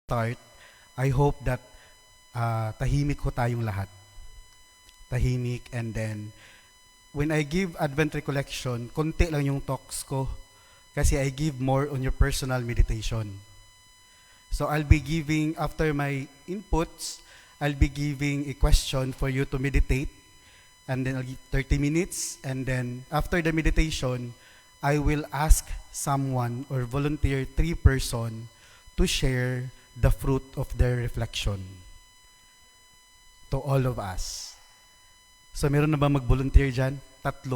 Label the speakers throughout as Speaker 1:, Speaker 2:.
Speaker 1: start, I hope that tahimik ho tayong lahat. Tahimik, and then when I give Advent recollection, konti lang yung talks ko kasi I give more on your personal meditation. So I'll be giving, after my inputs, I'll be giving a question for you to meditate, and then I'll give 30 minutes, and then after the meditation, I will ask someone or volunteer 3 person to share the fruit of their reflection to all of us. So meron na ba mag-volunteer dyan? 3.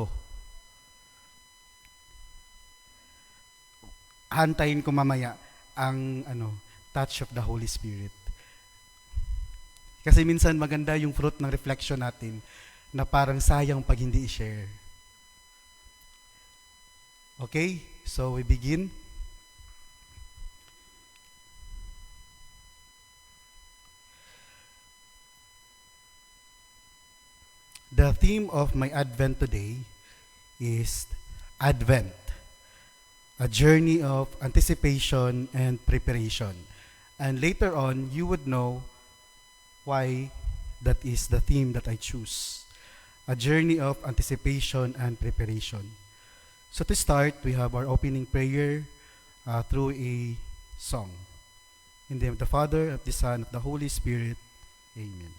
Speaker 1: Hantayin ko mamaya ang touch of the Holy Spirit. Kasi minsan maganda yung fruit ng reflection natin na parang sayang pag hindi i-share. Okay? So we begin. The theme of my Advent today is Advent, a journey of anticipation and preparation. And later on, you would know why that is the theme that I choose. A journey of anticipation and preparation. So to start, we have our opening prayer through a song. In the name of the Father, of the Son, of the Holy Spirit. Amen.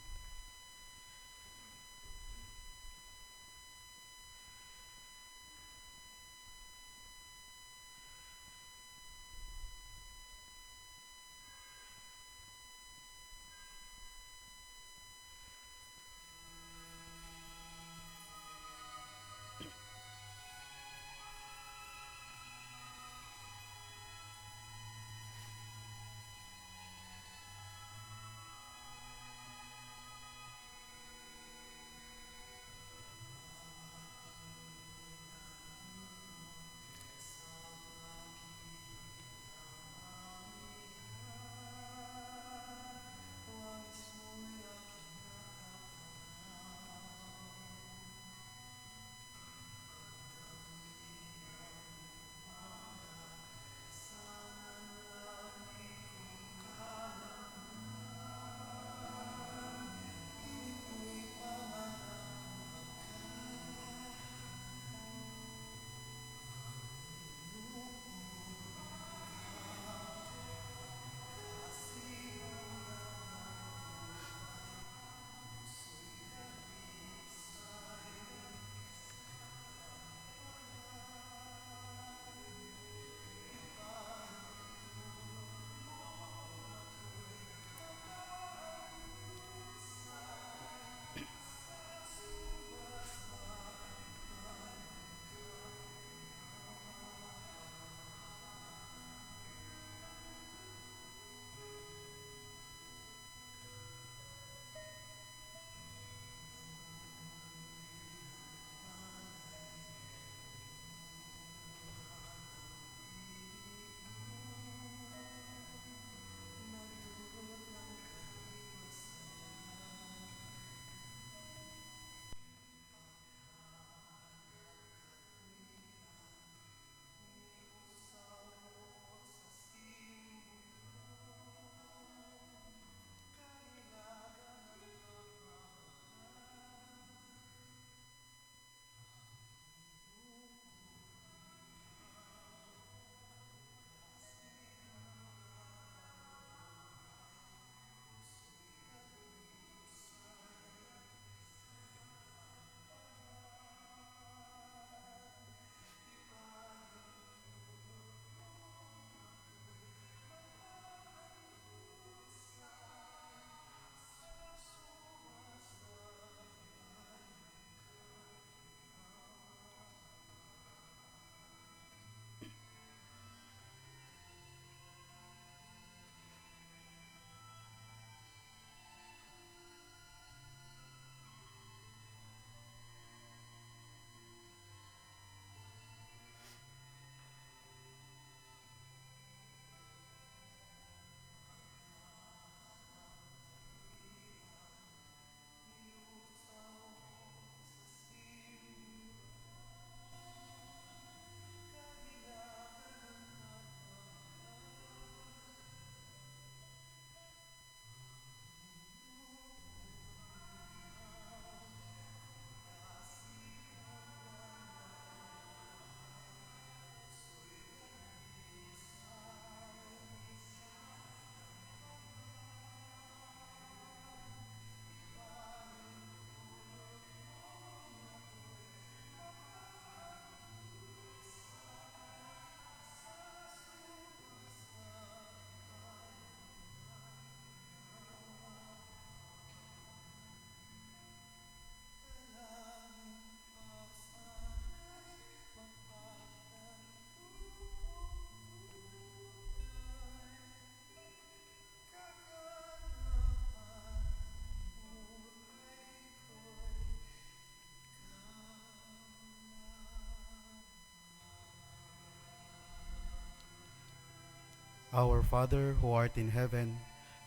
Speaker 1: Our Father who art in heaven,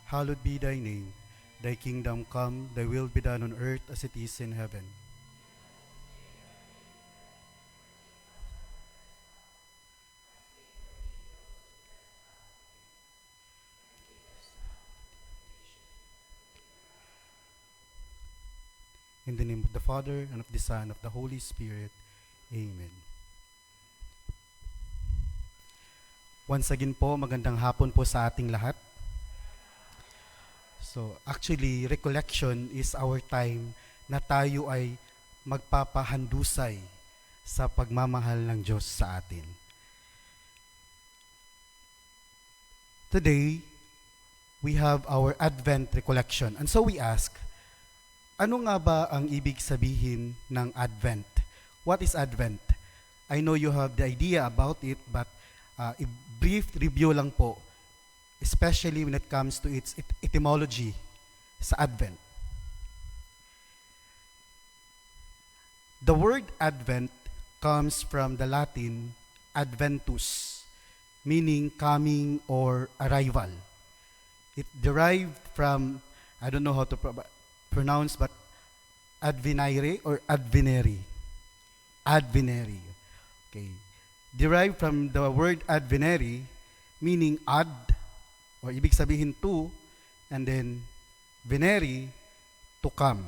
Speaker 1: hallowed be thy name. Thy kingdom come, thy will be done on earth as it is in heaven. In the name of the Father, and of the Son, and of the Holy Spirit. Amen. Once again po, magandang hapon po sa ating lahat. So, actually, recollection is our time na tayo ay magpapahandusay sa pagmamahal ng Diyos sa atin. Today, we have our Advent recollection. And so we ask, ano nga ba ang ibig sabihin ng Advent? What is Advent? I know you have the idea about it, but a brief review lang po, especially when it comes to its etymology sa Advent. The word Advent comes from the Latin adventus, meaning coming or arrival. It derived from, I don't know how to pronounce, but advenire or adveneri. Adveneri. Okay. Derived from the word adveneri, meaning ad, or ibig sabihin to, and then veneri, to come.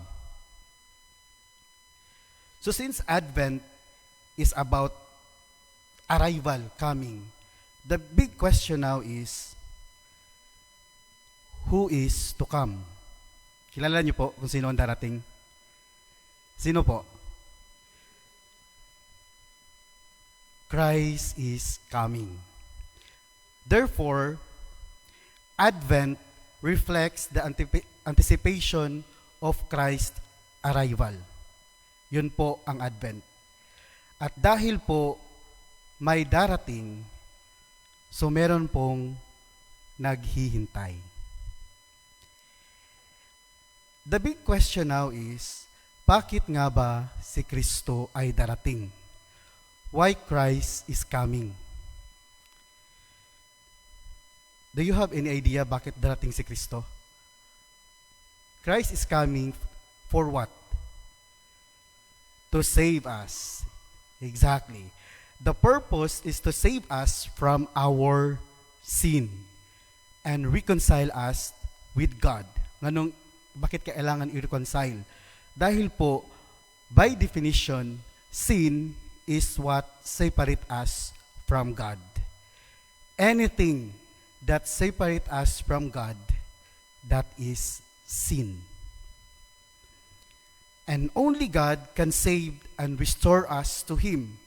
Speaker 1: So since Advent is about arrival, coming, the big question now is, who is to come? Kilala niyo po kung sino ang darating? Sino po? Christ is coming. Therefore, Advent reflects the anticipation of Christ's arrival. Yun po ang Advent. At dahil po may darating, so meron pong naghihintay. The big question now is, bakit nga ba si Kristo ay darating? Why Christ is coming? Do you have any idea bakit darating si Kristo? Christ is coming for what? To save us. Exactly. The purpose is to save us from our sin and reconcile us with God. Nganong, bakit kailangan i-reconcile? Dahil po, by definition, sin is what separate us from God. Anything that separate us from God, that is sin. And only God can save and restore us to Him.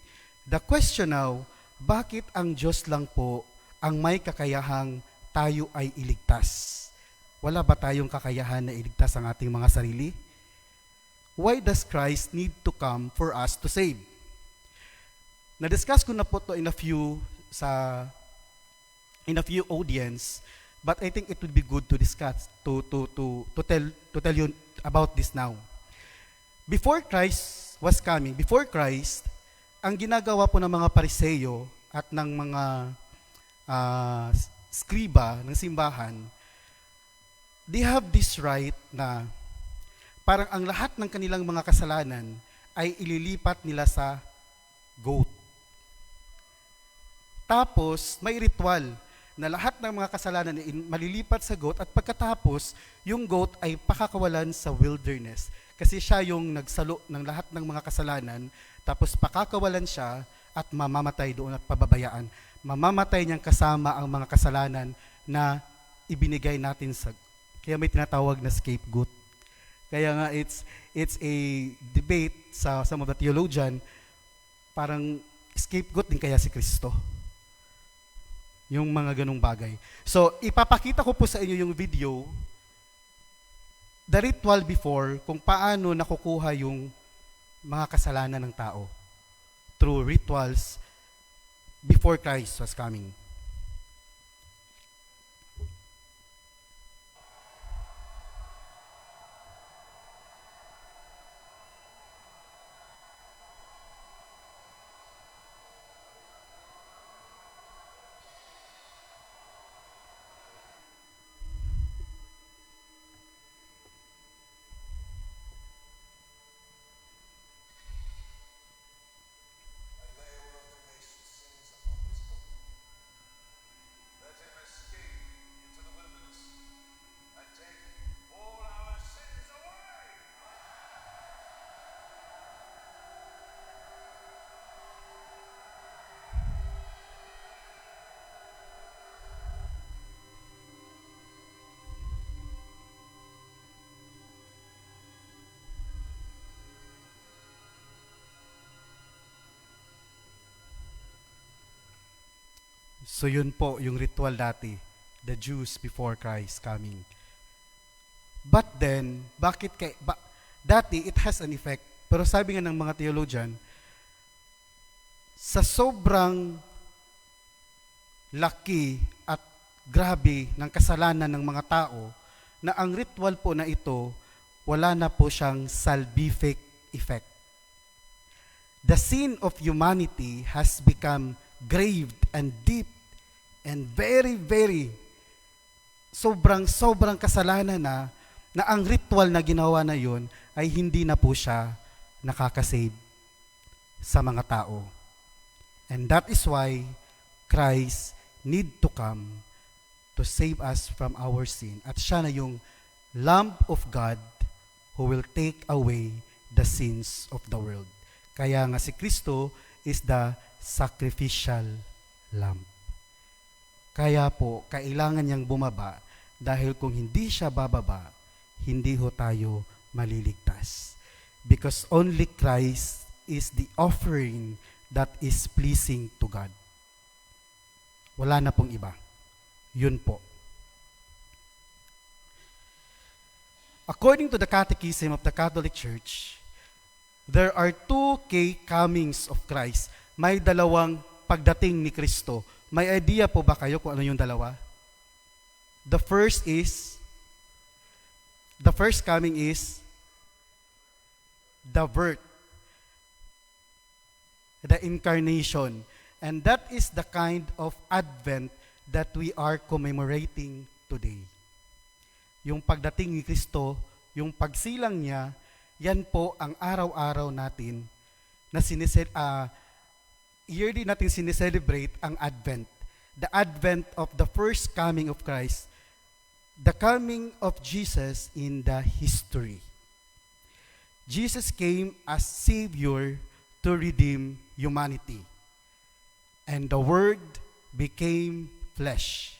Speaker 1: The question now, bakit ang Diyos lang po ang may kakayahang tayo ay iligtas? Wala ba tayong kakayahan na iligtas ang ating mga sarili? Why does Christ need to come for us to save? Na-discuss ko na po to in a few audience, but I think it would be good to discuss to tell you about this now. Before Christ was coming, before Christ, ang ginagawa po ng mga Pariseo at ng mga skriba ng simbahan, they have this right na parang ang lahat ng kanilang mga kasalanan ay ililipat nila sa goat. Tapos, may ritual na lahat ng mga kasalanan ay malilipat sa goat at pagkatapos, yung goat ay pakakawalan sa wilderness. Kasi siya yung nagsalo ng lahat ng mga kasalanan, tapos pakakawalan siya at mamamatay doon at pababayaan. Mamamatay niyang kasama ang mga kasalanan na ibinigay natin sa... Kaya may tinatawag na scapegoat. Kaya nga it's a debate sa some of the theologian, parang scapegoat din kaya si Kristo. Yung mga ganung bagay. So, ipapakita ko po sa inyo yung video, the ritual before, kung paano nakukuha yung mga kasalanan ng tao through rituals before Christ was coming. So yun po yung ritual dati, the Jews before Christ coming. But then, dati it has an effect. Pero sabi nga ng mga theologian, sa sobrang laki at grabe ng kasalanan ng mga tao, na ang ritual po na ito, wala na po siyang salvific effect. The sin of humanity has become grave and deep and very, very sobrang kasalanan na ang ritual na ginawa na yun ay hindi na po siya nakakasave sa mga tao. And that is why Christ need to come to save us from our sin. At siya na yung Lamb of God who will take away the sins of the world. Kaya nga si Kristo is the sacrificial lamb. Kaya po, kailangan niyang bumaba dahil kung hindi siya bababa, hindi ho tayo maliligtas. Because only Christ is the offering that is pleasing to God. Wala na pong iba. Yun po. According to the Catechism of the Catholic Church, there are two comings of Christ. May dalawang pagdating ni Kristo. May idea po ba kayo kung ano yung dalawa? The first coming is the birth, the incarnation. And that is the kind of Advent that we are commemorating today. Yung pagdating ni Kristo, yung pagsilang niya, yan po ang araw-araw natin na yearly natin sineselebrate ang Advent. The Advent of the first coming of Christ, the coming of Jesus in the history. Jesus came as Savior to redeem humanity. And the Word became flesh.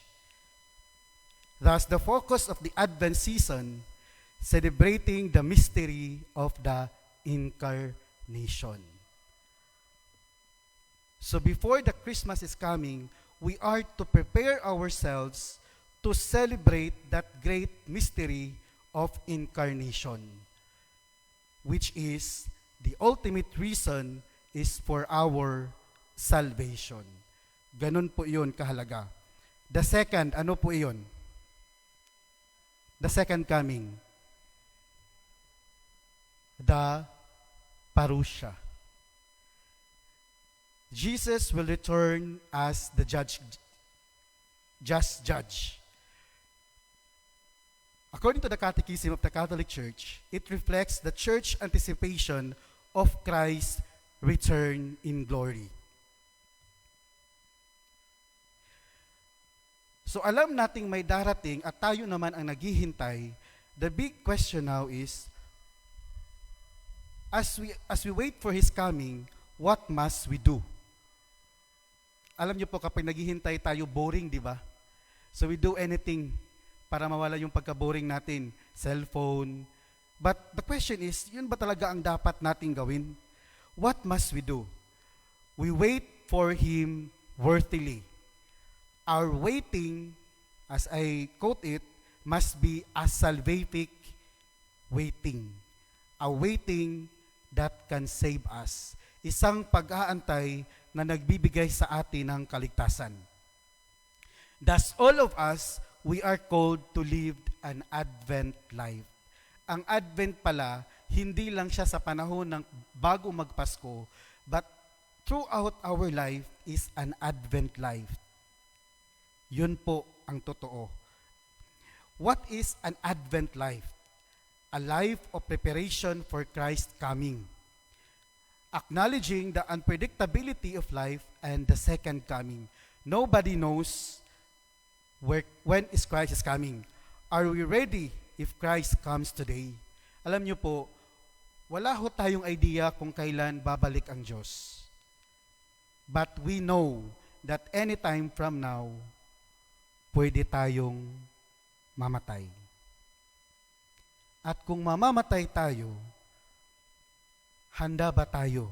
Speaker 1: Thus, the focus of the Advent season, celebrating the mystery of the Incarnation. So before the Christmas is coming, we are to prepare ourselves to celebrate that great mystery of Incarnation, which is the ultimate reason is for our salvation. Ganun po yun kahalaga. The second, ano po yun? The second coming. The parousia. Jesus will return as the just judge. According to the Catechism of the Catholic Church, it reflects the church anticipation of Christ's return in glory. So alam nating may darating at tayo naman ang naghihintay. The big question now is, as we wait for His coming, what must we do? Alam niyo po, kapag naghihintay tayo, boring, di ba? So we do anything para mawala yung pagka-boring natin. Cellphone. But the question is, yun ba talaga ang dapat nating gawin? What must we do? We wait for Him worthily. Our waiting, as I quote it, must be a salvific waiting. A waiting that can save us. Isang pag-aantay na nagbibigay sa atin ng kaligtasan. Thus, all of us, we are called to live an Advent life. Ang Advent pala, hindi lang siya sa panahon ng bago magpasko, but throughout our life is an Advent life. Yun po ang totoo. What is an Advent life? A life of preparation for Christ's coming. Acknowledging the unpredictability of life and the second coming. Nobody knows when is Christ is coming. Are we ready if Christ comes today? Alam niyo po, wala ho tayong idea kung kailan babalik ang Diyos. But we know that anytime from now, pwede tayong mamatay. At kung mamamatay tayo, handa ba tayo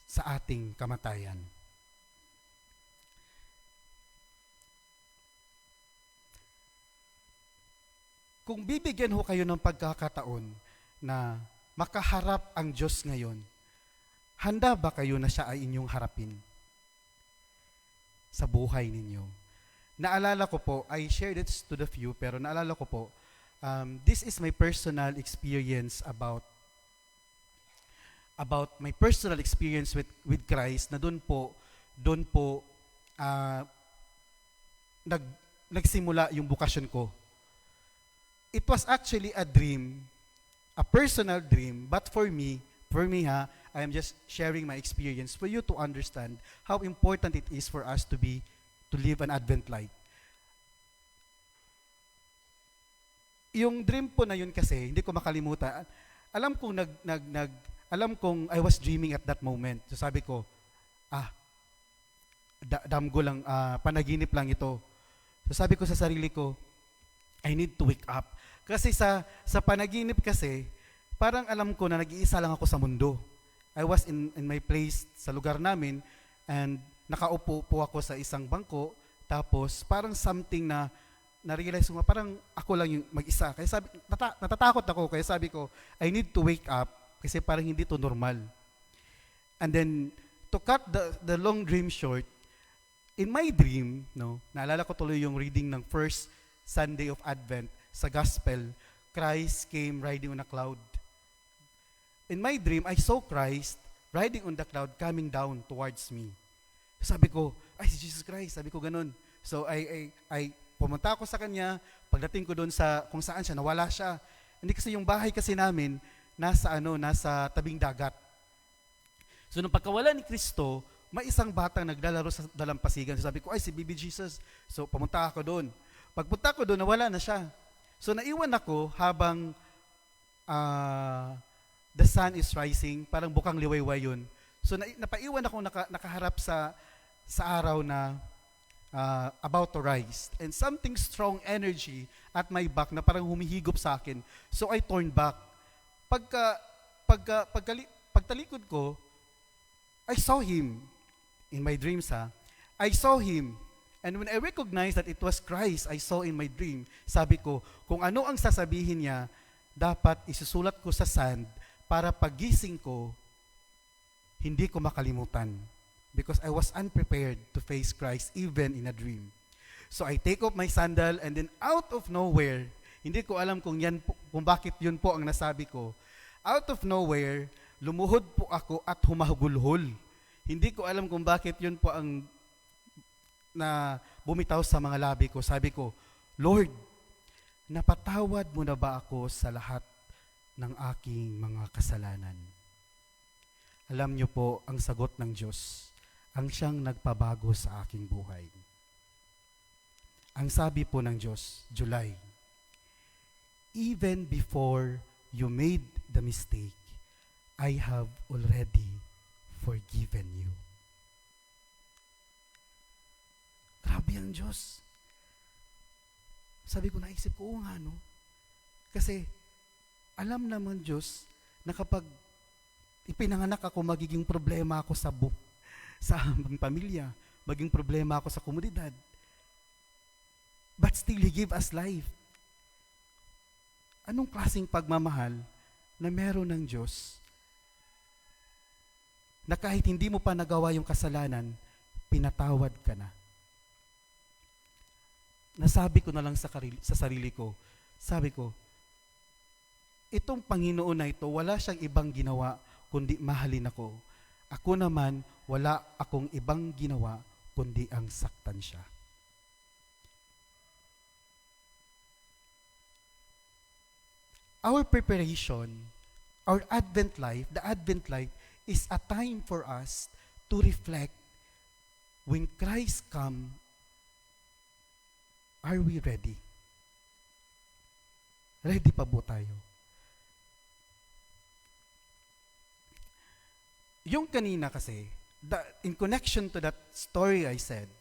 Speaker 1: sa ating kamatayan? kung bibigyan ho kayo ng pagkakataon na makaharap ang Diyos ngayon, handa ba kayo na siya ay inyong harapin sa buhay ninyo? Naalala ko po, I shared it to the few, pero naalala ko po, this is my personal experience about my personal experience with Christ, na doon po nagsimula yung bukasyon ko. It was actually a dream, a personal dream, but for me I am just sharing my experience for you to understand how important it is for us to live an Advent life. Yung dream po na yun kasi, hindi ko makalimutan. Alam kong I was dreaming at that moment. So sabi ko, damgo lang, panaginip lang ito. So sabi ko sa sarili ko, I need to wake up. Kasi sa panaginip kasi, parang alam ko na nag-iisa lang ako sa mundo. I was in my place sa lugar namin, and nakaupo po ako sa isang bangko, tapos parang something na na-realize ko, parang ako lang yung mag-isa. Kaya natatakot ako, kaya sabi ko, I need to wake up, kasi parang hindi to normal. And then, to cut the long dream short, in my dream, naalala ko tuloy yung reading ng first Sunday of Advent sa Gospel, Christ came riding on a cloud. In my dream, I saw Christ riding on the cloud coming down towards me. Sabi ko, ay, si Jesus Christ. Sabi ko ganun. So, I pumunta ako sa kanya. Pagdating ko doon sa kung saan siya, nawala siya. Hindi kasi yung bahay kasi namin, nasa tabing dagat. So, nung pagkawala ni Kristo, may isang batang naglalaro sa dalampasigan. So, sabi ko, ay, si Baby Jesus. So, pumunta ako doon. Pagpunta ko doon, nawala na siya. So, naiwan ako habang the sun is rising, parang bukang liwayway yun. So, napaiwan ako nakaharap sa araw na about to rise. And something strong energy at my back na parang humihigop sa akin. So, I turned back. Pagtalikod ko, I saw him. In my dreams, I saw him. And when I recognized that it was Christ I saw in my dream, sabi ko, kung ano ang sasabihin niya, dapat isusulat ko sa sand para pagising ko, hindi ko makalimutan. Because I was unprepared to face Christ even in a dream. So I take off my sandal, and then out of nowhere, hindi ko alam kung bakit yun po ang nasabi ko. Out of nowhere, lumuhod po ako at humahugulhol. Hindi ko alam kung bakit yun po ang na bumitaw sa mga labi ko. Sabi ko, Lord, napatawad mo na ba ako sa lahat ng aking mga kasalanan? Alam niyo po, ang sagot ng Diyos, ang siyang nagpabago sa aking buhay. Ang sabi po ng Diyos, July, even before you made the mistake, I have already forgiven you. Grabe ang Diyos. Sabi ko, naisip ko, oo nga, no? Kasi, alam naman Diyos na kapag ipinanganak ako, magiging problema ako sa aming pamilya, maging problema ako sa komunidad. But still, He gave us life. Anong klaseng pagmamahal na meron ng Diyos na kahit hindi mo pa nagawa yung kasalanan, pinatawad ka na? Nasabi ko na lang sa sarili ko, sabi ko, itong Panginoon na ito, wala siyang ibang ginawa kundi mahalin ako. Ako naman, wala akong ibang ginawa kundi ang saktan siya. Our preparation, our Advent life, the Advent life is a time for us to reflect when Christ comes. Are we ready? Ready pa po tayo? Yung kanina kasi, in connection to that story I said,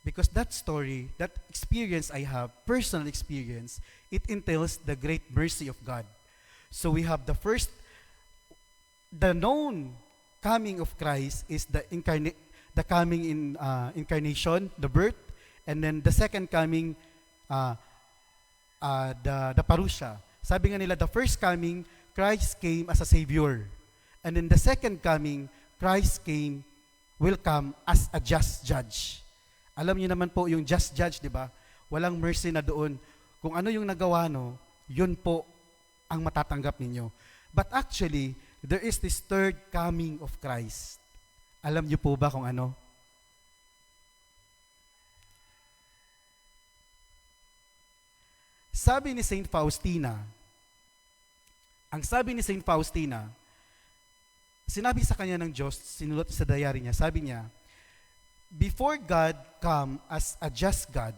Speaker 1: because that story, that experience I have, personal experience, it entails the great mercy of God. So we have the known coming of Christ is the coming in incarnation, the birth, and then the second coming, the parousia. Sabi nga nila, the first coming, Christ came as a Savior. And in the second coming, Christ will come as a just judge. Alam niyo naman po yung just judge, di ba? Walang mercy na doon. Kung ano yung nagawa no, yun po ang matatanggap ninyo. But actually, there is this third coming of Christ. Alam niyo po ba kung ano? Sabi ni Saint Faustina, sinabi sa kanya ng Diyos, sinulat sa diary niya, sabi niya, before God come as a just God,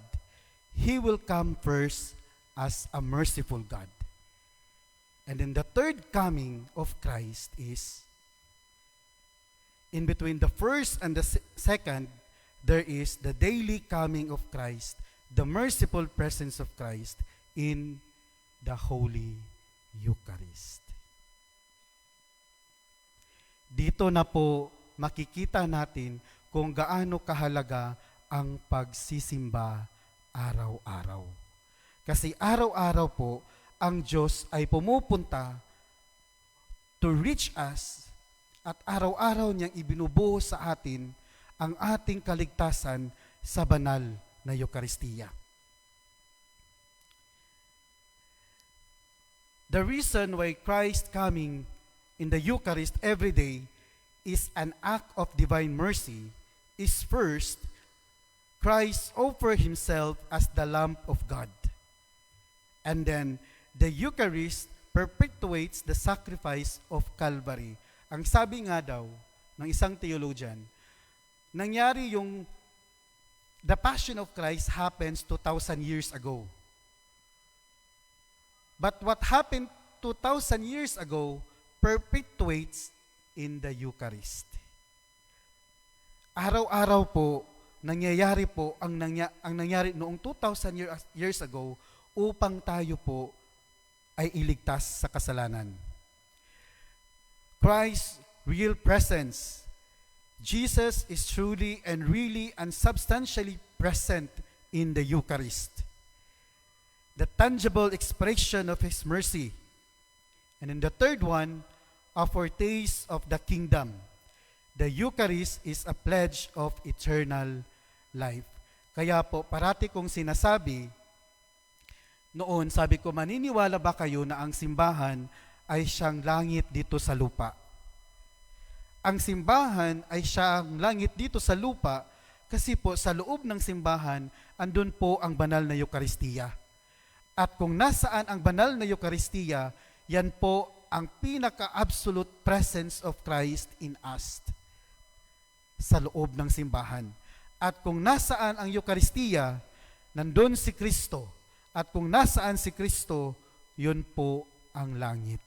Speaker 1: He will come first as a merciful God. And then the third coming of Christ is, in between the first and the second, there is the daily coming of Christ, the merciful presence of Christ in the Holy Eucharist. Dito na po makikita natin kung gaano kahalaga ang pagsisimba araw-araw. Kasi araw-araw po, ang Diyos ay pumupunta to reach us at araw-araw niyang ibinubuhos sa atin ang ating kaligtasan sa banal na Eucharistia. The reason why Christ coming in the Eucharist every day is an act of divine mercy is first, Christ offered himself as the Lamb of God. And then, the Eucharist perpetuates the sacrifice of Calvary. Ang sabi nga daw ng isang theologian, nangyari the Passion of Christ happens 2,000 years ago. But what happened 2,000 years ago perpetuates in the Eucharist. Araw-araw po, nangyayari po ang nangyari noong 2,000 years ago upang tayo po ay iligtas sa kasalanan. Christ's real presence. Jesus is truly and really and substantially present in the Eucharist. The tangible expression of His mercy. And in the third one, a foretaste of the kingdom. The Eucharist is a pledge of eternal life. Kaya po, parati kong sinasabi, noon, sabi ko, maniniwala ba kayo na ang simbahan ay siyang langit dito sa lupa? Ang simbahan ay siyang langit dito sa lupa kasi po sa loob ng simbahan, andun po ang banal na Eucharistia. At kung nasaan ang banal na Eucharistia, yan po ang pinaka-absolute presence of Christ in us sa loob ng simbahan. At kung nasaan ang Eucharistia, nandun si Kristo. At kung nasaan si Kristo, yun po ang langit.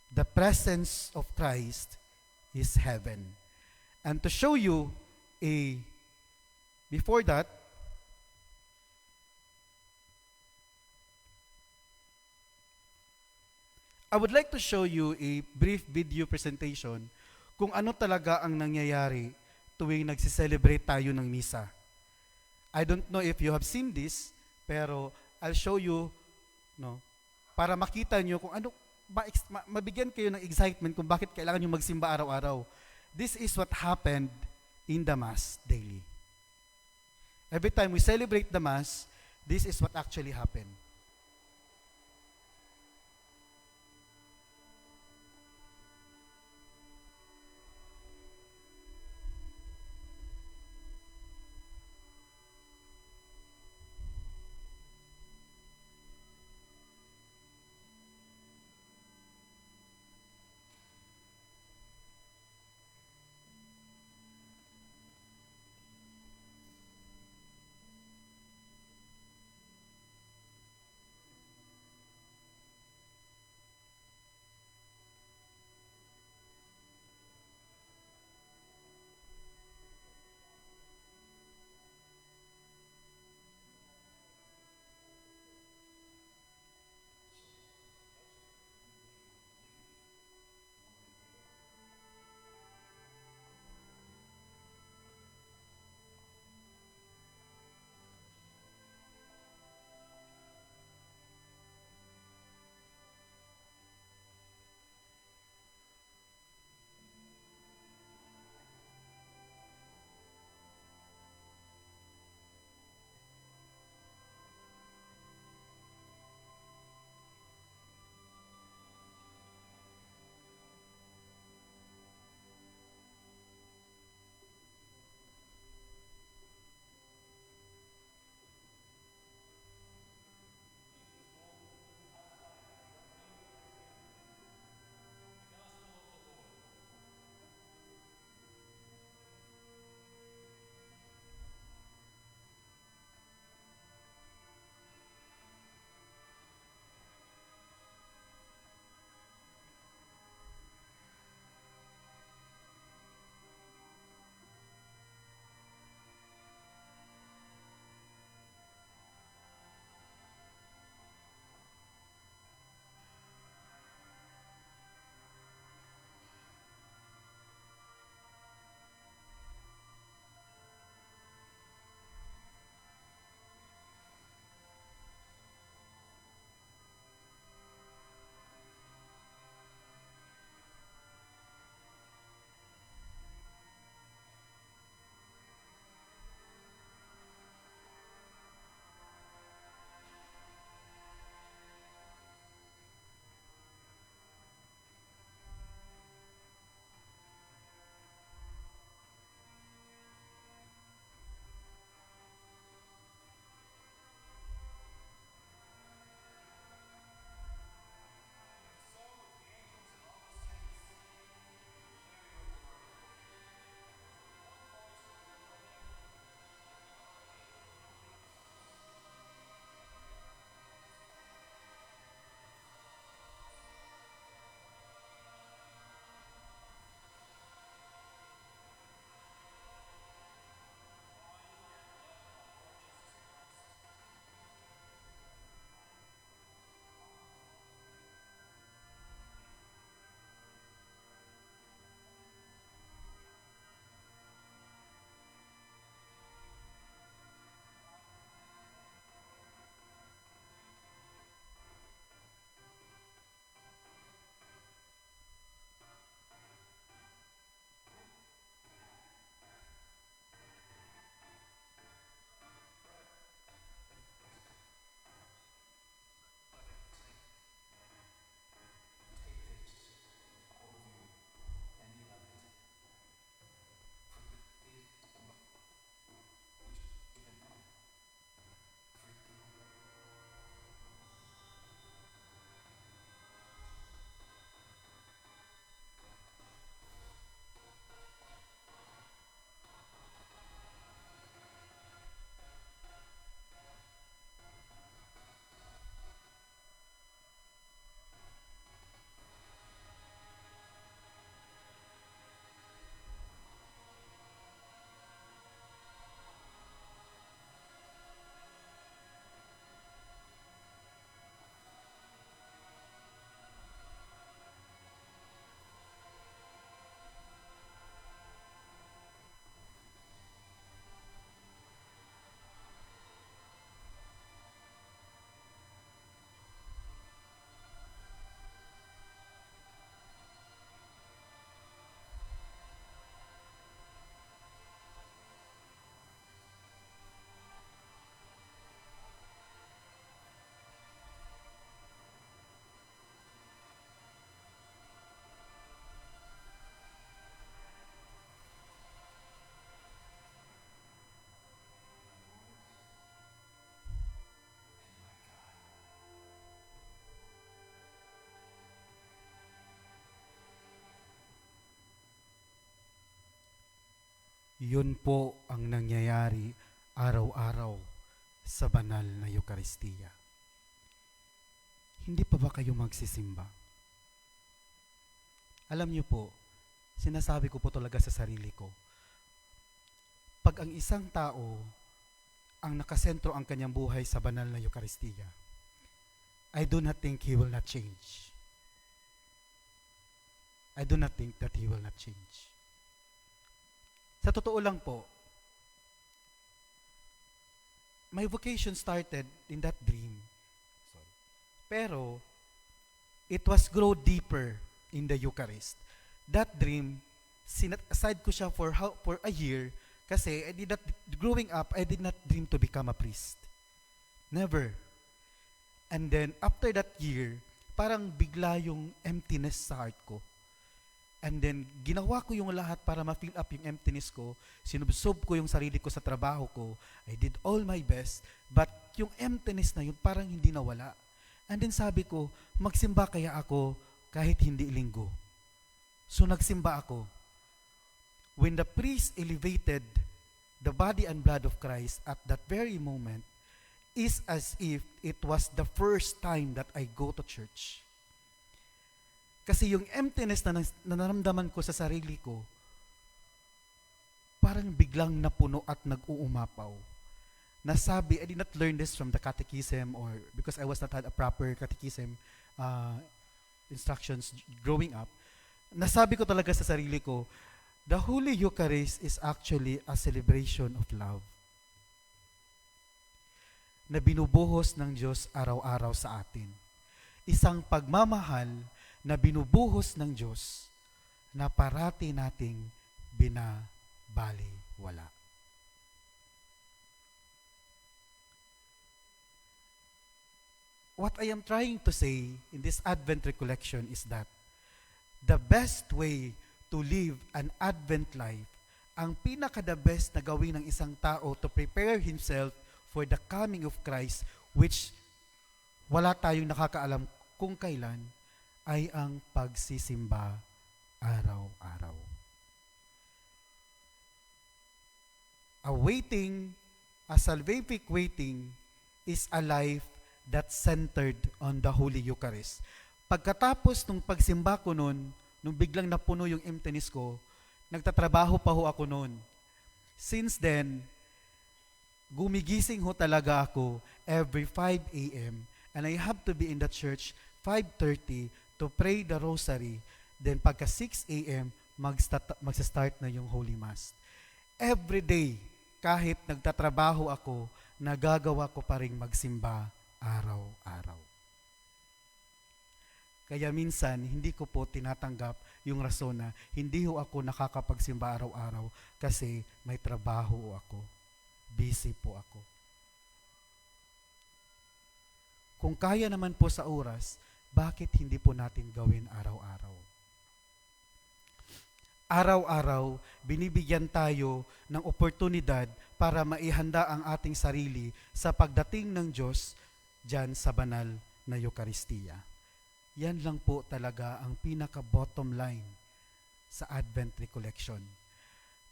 Speaker 1: The presence of Christ is heaven. And to show you before that, I would like to show you a brief video presentation kung ano talaga ang nangyayari tuwing nagsiselebrate tayo ng misa. I don't know if you have seen this, pero I'll show you, para makita nyo kung ano, mabigyan kayo ng excitement kung bakit kailangan nyo magsimba araw-araw. This is what happened in the Mass daily. Every time we celebrate the Mass, this is what actually happened. Yun po ang nangyayari araw-araw sa banal na Eukaristiya. Hindi pa ba kayo magsisimba? Alam niyo po, sinasabi ko po talaga sa sarili ko, pag ang isang tao ang nakasentro ang kanyang buhay sa banal na Eukaristiya, I do not think he will not change. I do not think that he will not change. Sa totoo lang po, my vocation started in that dream. Sorry. Pero, it was grow deeper in the Eucharist. That dream, sinat aside ko siya for a year, kasi growing up, I did not dream to become a priest. Never. And then, after that year, parang bigla yung emptiness sa heart ko. And then, ginawa ko yung lahat para ma-fill up yung emptiness ko. Sinubsob ko yung sarili ko sa trabaho ko. I did all my best. But yung emptiness na yun, parang hindi nawala. And then sabi ko, magsimba kaya ako kahit hindi linggo. So nagsimba ako. When the priest elevated the body and blood of Christ at that very moment, is as if it was the first time that I go to church. Kasi yung emptiness na naramdaman ko sa sarili ko, parang biglang napuno at nag-uumapaw. Nasabi, I did not learn this from the catechism or because I was not had a proper catechism instructions growing up. Nasabi ko talaga sa sarili ko, the Holy Eucharist is actually a celebration of love na binubuhos ng Diyos araw-araw sa atin. Isang pagmamahal na binubuhos ng Diyos na parati nating binabaliwala. What I am trying to say in this Advent recollection is that the best way to live an Advent life, ang pinaka-the best na gawin ng isang tao to prepare himself for the coming of Christ, which wala tayong nakakaalam kung kailan, ay ang pagsisimba araw-araw. A salvific waiting is a life that's centered on the Holy Eucharist. Pagkatapos nung pagsimba ko nun, nung biglang napuno yung emptiness ko, nagtatrabaho pa ho ako nun. Since then, gumigising ho talaga ako every 5 a.m. and I have to be in the church 5:30 to pray the rosary. Then pagka 6 a.m., magsa-start na yung Holy Mass. Every day, kahit nagtatrabaho ako, nagagawa ko pa rin magsimba araw-araw. Kaya minsan, hindi ko po tinatanggap yung rason na hindi ho ako nakakapagsimba araw-araw kasi may trabaho ako. Busy po ako. Kung kaya naman po sa oras, bakit hindi po natin gawin araw-araw? Araw-araw, binibigyan tayo ng oportunidad para maihanda ang ating sarili sa pagdating ng Diyos dyan sa banal na Eukaristiya. Yan lang po talaga ang pinaka-bottom line sa Advent Recollection.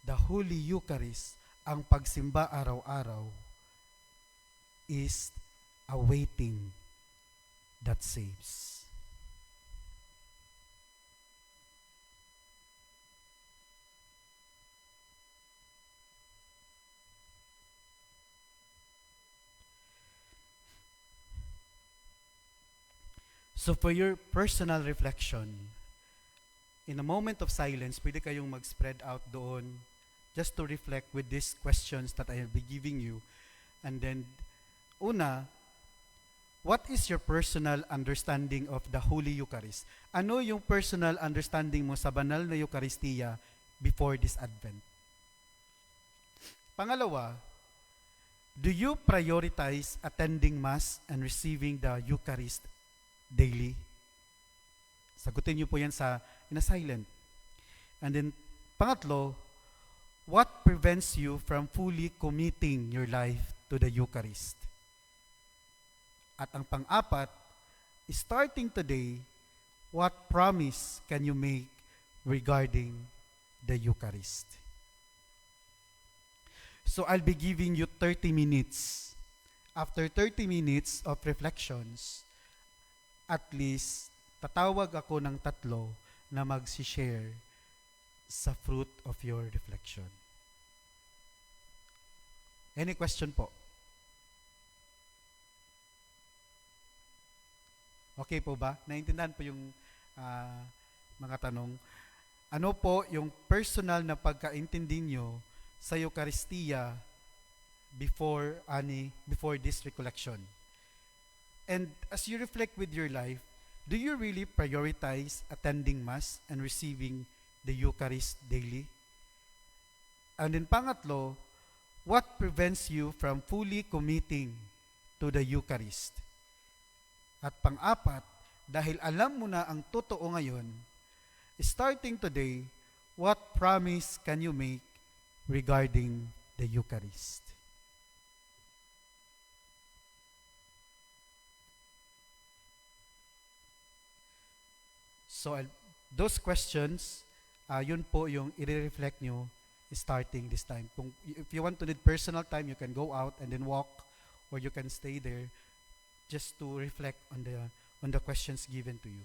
Speaker 1: The Holy Eucharist, ang pagsimba araw-araw, is a waiting that saves. So for your personal reflection, in a moment of silence, pwede kayong mag-spread out doon just to reflect with these questions that I will be giving you. And then, una, what is your personal understanding of the Holy Eucharist? Ano yung personal understanding mo sa banal na Eucharistiya before this Advent? Pangalawa, do you prioritize attending Mass and receiving the Eucharist daily? Sagutin niyo po yan in a silent. And then, pangatlo, what prevents you from fully committing your life to the Eucharist? At ang pang-apat, starting today, what promise can you make regarding the Eucharist? So I'll be giving you 30 minutes. After 30 minutes of reflections, at least tatawag ako ng tatlo na mag-share sa fruit of your reflection. Any question po? Okay po ba? Naintindihan po yung mga tanong. Ano po yung personal na pagkaintindi nyo sa Eucharistia before this recollection? And as you reflect with your life, do you really prioritize attending Mass and receiving the Eucharist daily? And then pangatlo, what prevents you from fully committing to the Eucharist? At pang-apat, dahil alam mo na ang totoo ngayon, starting today, what promise can you make regarding the Eucharist? So, those questions, yun po yung i-reflect nyo starting this time. If you want to need personal time, you can go out and then walk, or you can stay there just to reflect on the questions given to you.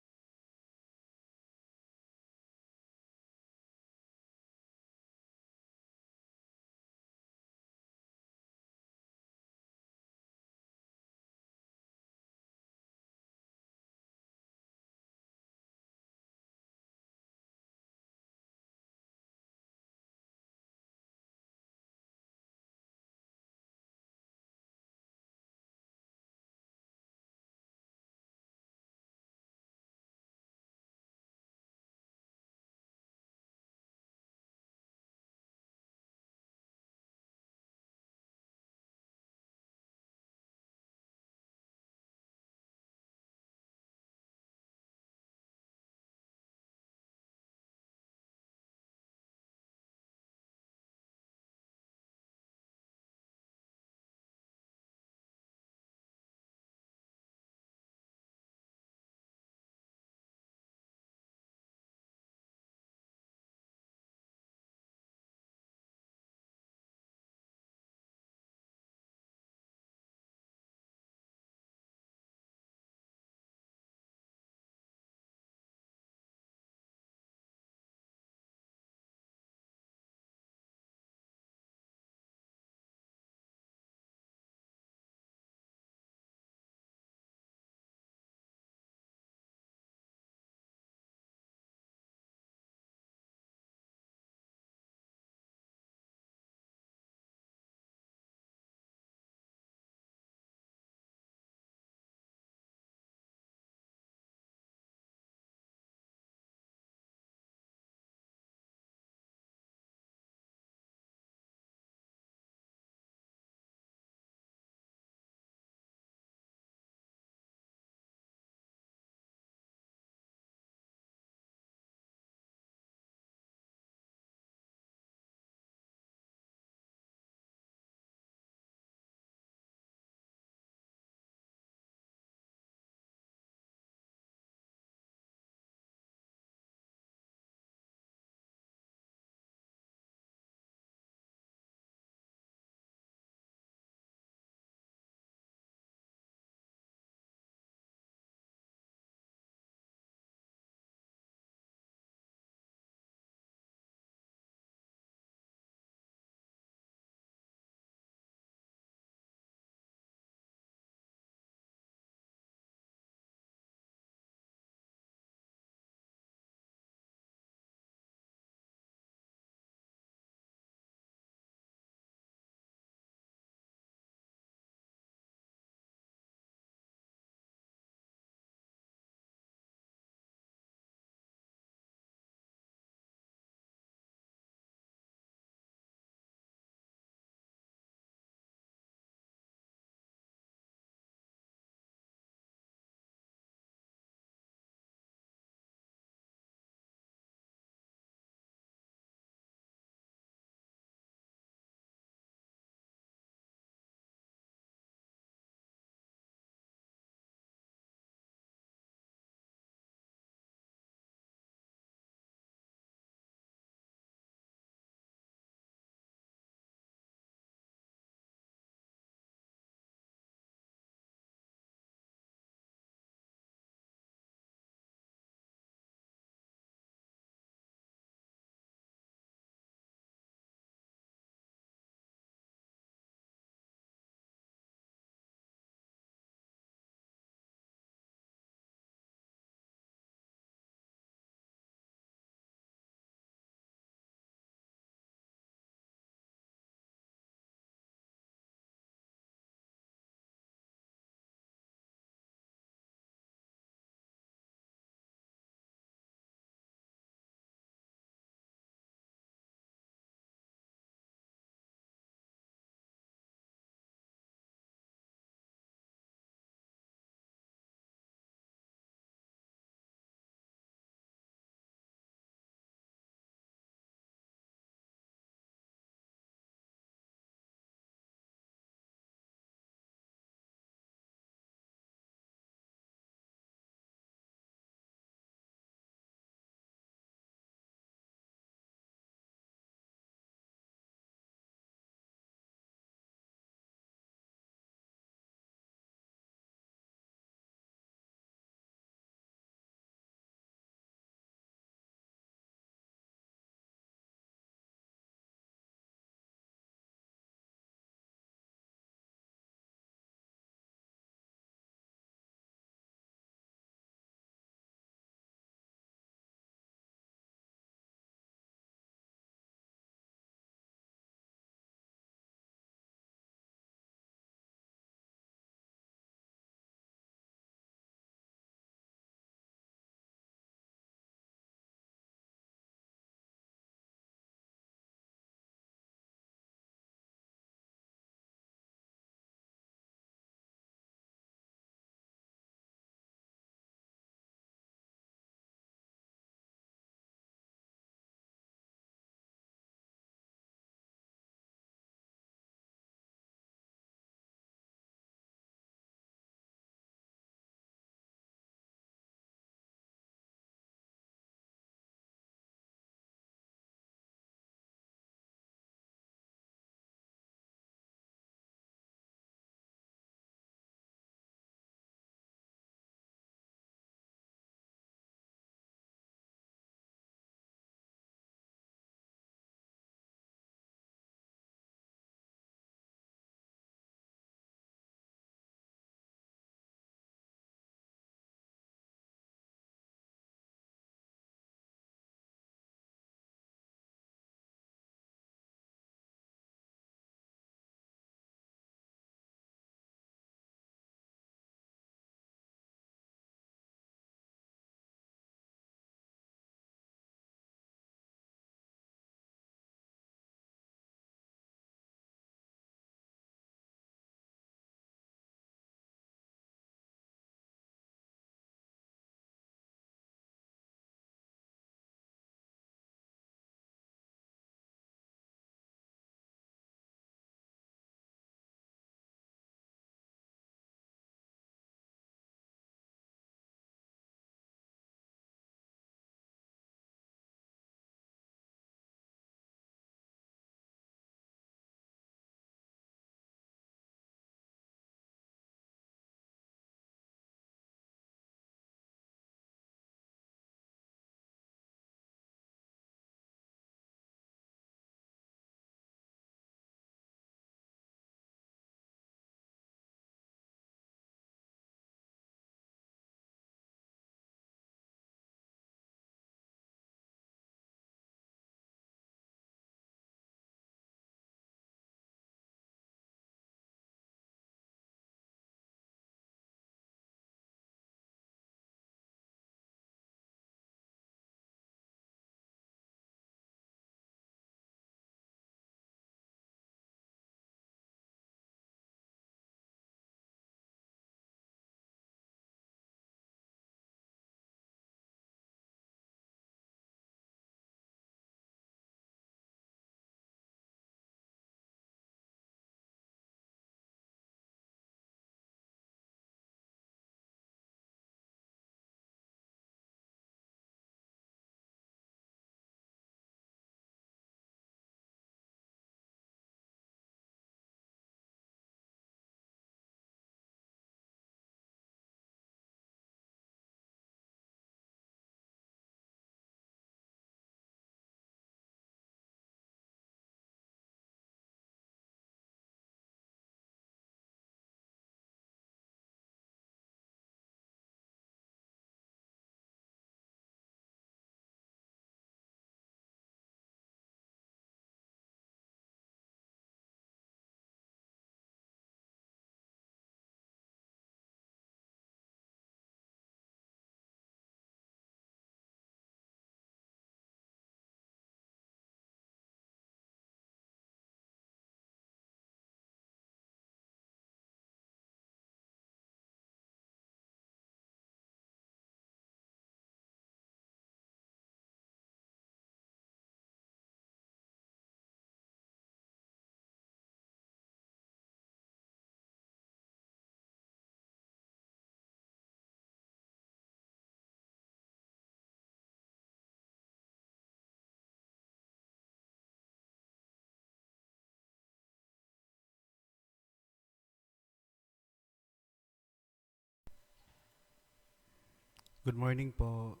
Speaker 1: Good morning po.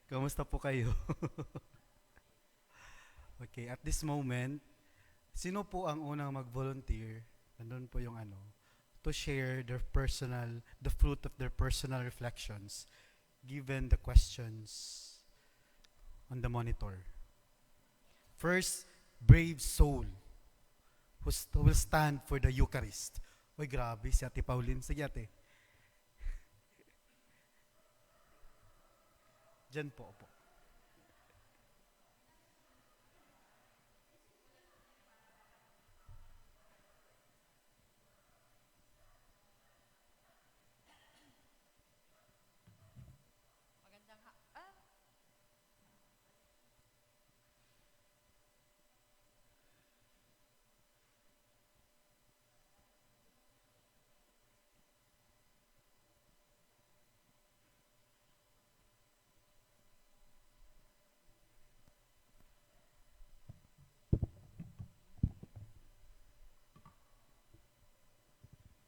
Speaker 1: Kamusta po kayo? Okay, at this moment, sino po ang unang mag-volunteer? Nandun po yung ano, to share their personal, the fruit of their personal reflections given the questions on the monitor. First, brave soul who will stand for the Eucharist. Uy, grabe, si Ate Pauline. Sige, ate. Diyan po.
Speaker 2: Magandang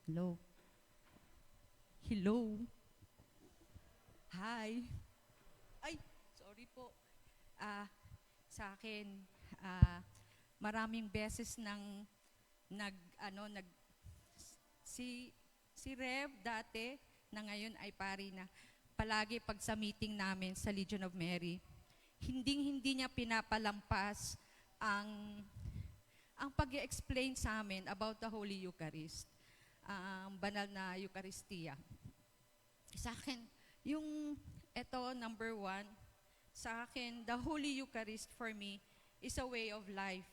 Speaker 2: Hello. Hello. Hi. Ay, sorry po. Ah, sa akin, ah, maraming beses nang nag si si Rev dati na ngayon ay pari na. Palagi pag sa meeting namin sa Legion of Mary, hindi niya pinapalampas ang pag-explain sa amin about the Holy Eucharist, ang banal na Eucharistia. Sa akin, yung number one, sa akin, the Holy Eucharist for me is a way of life.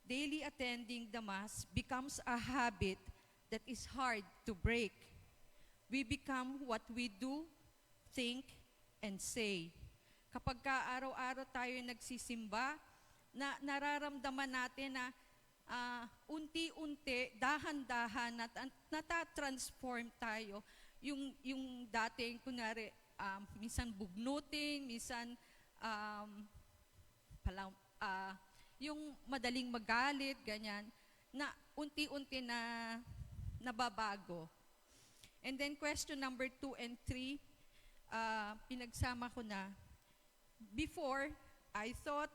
Speaker 2: Daily attending the Mass becomes a habit that is hard to break. We become what we do, think, and say. Kapag araw-araw tayo nagsisimba, nararamdaman natin na unti-unti, dahan-dahan, natatransform tayo. Yung dating, kunwari, minsan bugnutin, minsan yung madaling magalit, ganyan, na unti-unti na nababago. And then question number 2 and 3, pinagsama ko na. Before, I thought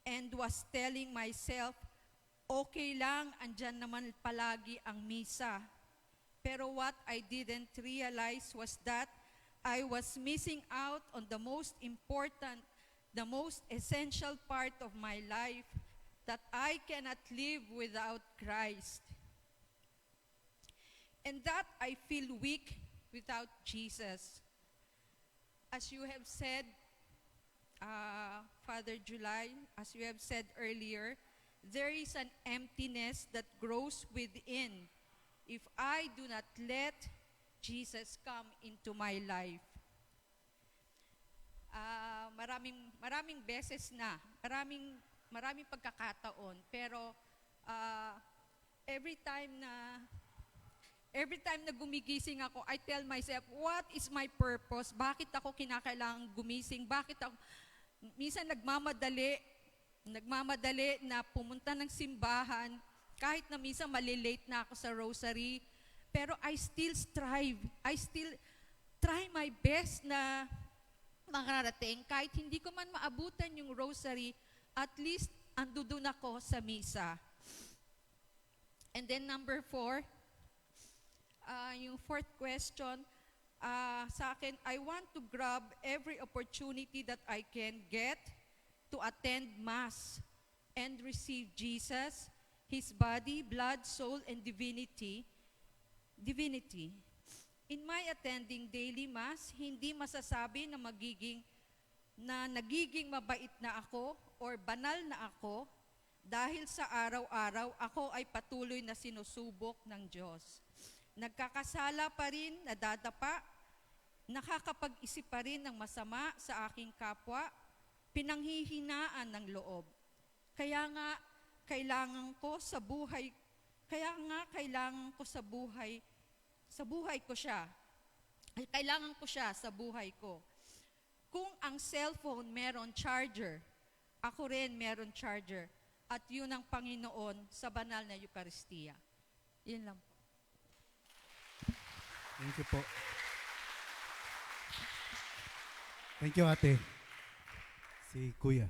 Speaker 2: and was telling myself, okay lang, andyan naman palagi ang misa. Pero what I didn't realize was that I was missing out on the most important, the most essential part of my life, that I cannot live without Christ. And that I feel weak without Jesus. As you have said, Father July, as you have said earlier, there is an emptiness that grows within if I do not let Jesus come into my life. Maraming beses na, maraming pagkakataon, pero every time na gumigising ako, I tell myself, what is my purpose? Bakit ako kinakailangang gumising? Minsan nagmamadali na pumunta ng simbahan, kahit na minsan malilate na ako sa rosary, pero I still strive. I still try my best na makarating. Kahit hindi ko man maabutan yung rosary, at least andudun ako sa misa. And then number 4, yung fourth question, sa akin, I want to grab every opportunity that I can get to attend Mass and receive Jesus, His body, blood, soul, and divinity. In my attending daily Mass, hindi masasabi na nagiging mabait na ako or banal na ako dahil sa araw-araw ako ay patuloy na sinusubok ng Diyos. Nagkakasala pa rin, nadadapa, nakakapag-isip pa rin ng masama sa aking kapwa, pinanghihinaan ng loob. Kaya nga, kailangan ko sa buhay ko siya. Kailangan ko siya sa buhay ko. Kung ang cellphone meron charger, ako rin meron charger. At yun ang Panginoon sa banal na Eucharistia. Yun lang po.
Speaker 1: Thank you po. Thank you, ate. Si Kuya.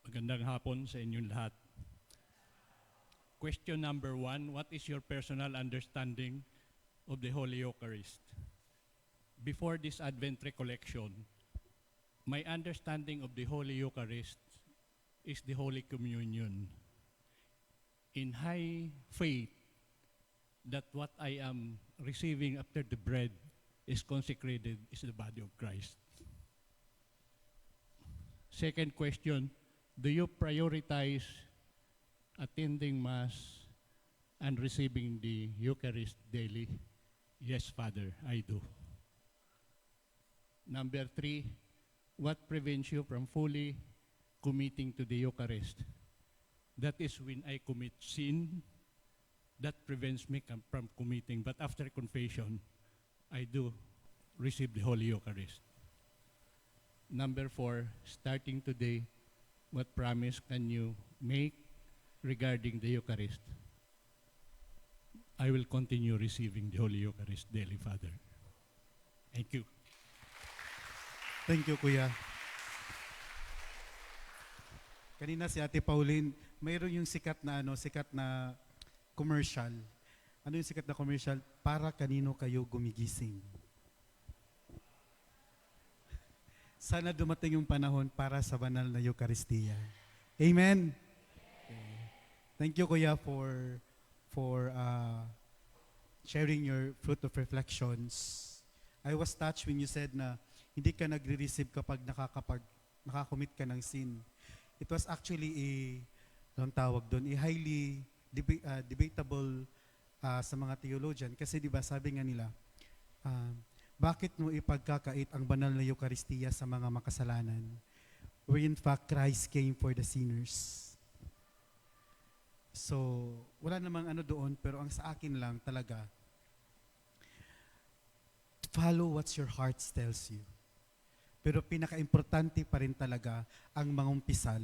Speaker 3: Magandang hapon sa inyong lahat. Question number 1, what is your personal understanding of the Holy Eucharist? Before this Advent recollection, my understanding of the Holy Eucharist is the Holy Communion. In high faith that what I am receiving after the bread is consecrated is the body of Christ. Second question, do you prioritize attending Mass and receiving the Eucharist daily? Yes, Father, I do. Number 3, what prevents you from fully committing to the Eucharist? That is when I commit sin, that prevents me from committing. But after confession, I do receive the Holy Eucharist. Number 4, starting today, what promise can you make regarding the Eucharist? I will continue receiving the Holy Eucharist daily, Father. Thank you.
Speaker 1: Thank you, Kuya. Kanina si Ate Pauline, mayroon yung sikat na commercial. Ano yung sikat na commercial? Para kanino kayo gumigising? Sana dumating yung panahon para sa banal na Eucharistia. Amen. Okay. Thank you, Kuya, for sharing your fruit of reflections. I was touched when you said na hindi ka nagre-receive kapag nakakommit ka ng sin. It was actually anong tawag doon, a highly debatable sa mga theologian. Kasi di ba sabi nga nila, bakit mo ipagkakait ang banal na Eucharistia sa mga makasalanan? Where in fact, Christ came for the sinners. So, wala namang ano doon, pero ang sa akin lang talaga, follow what your heart tells you. Pero pinaka-importante pa rin talaga ang mangumpisal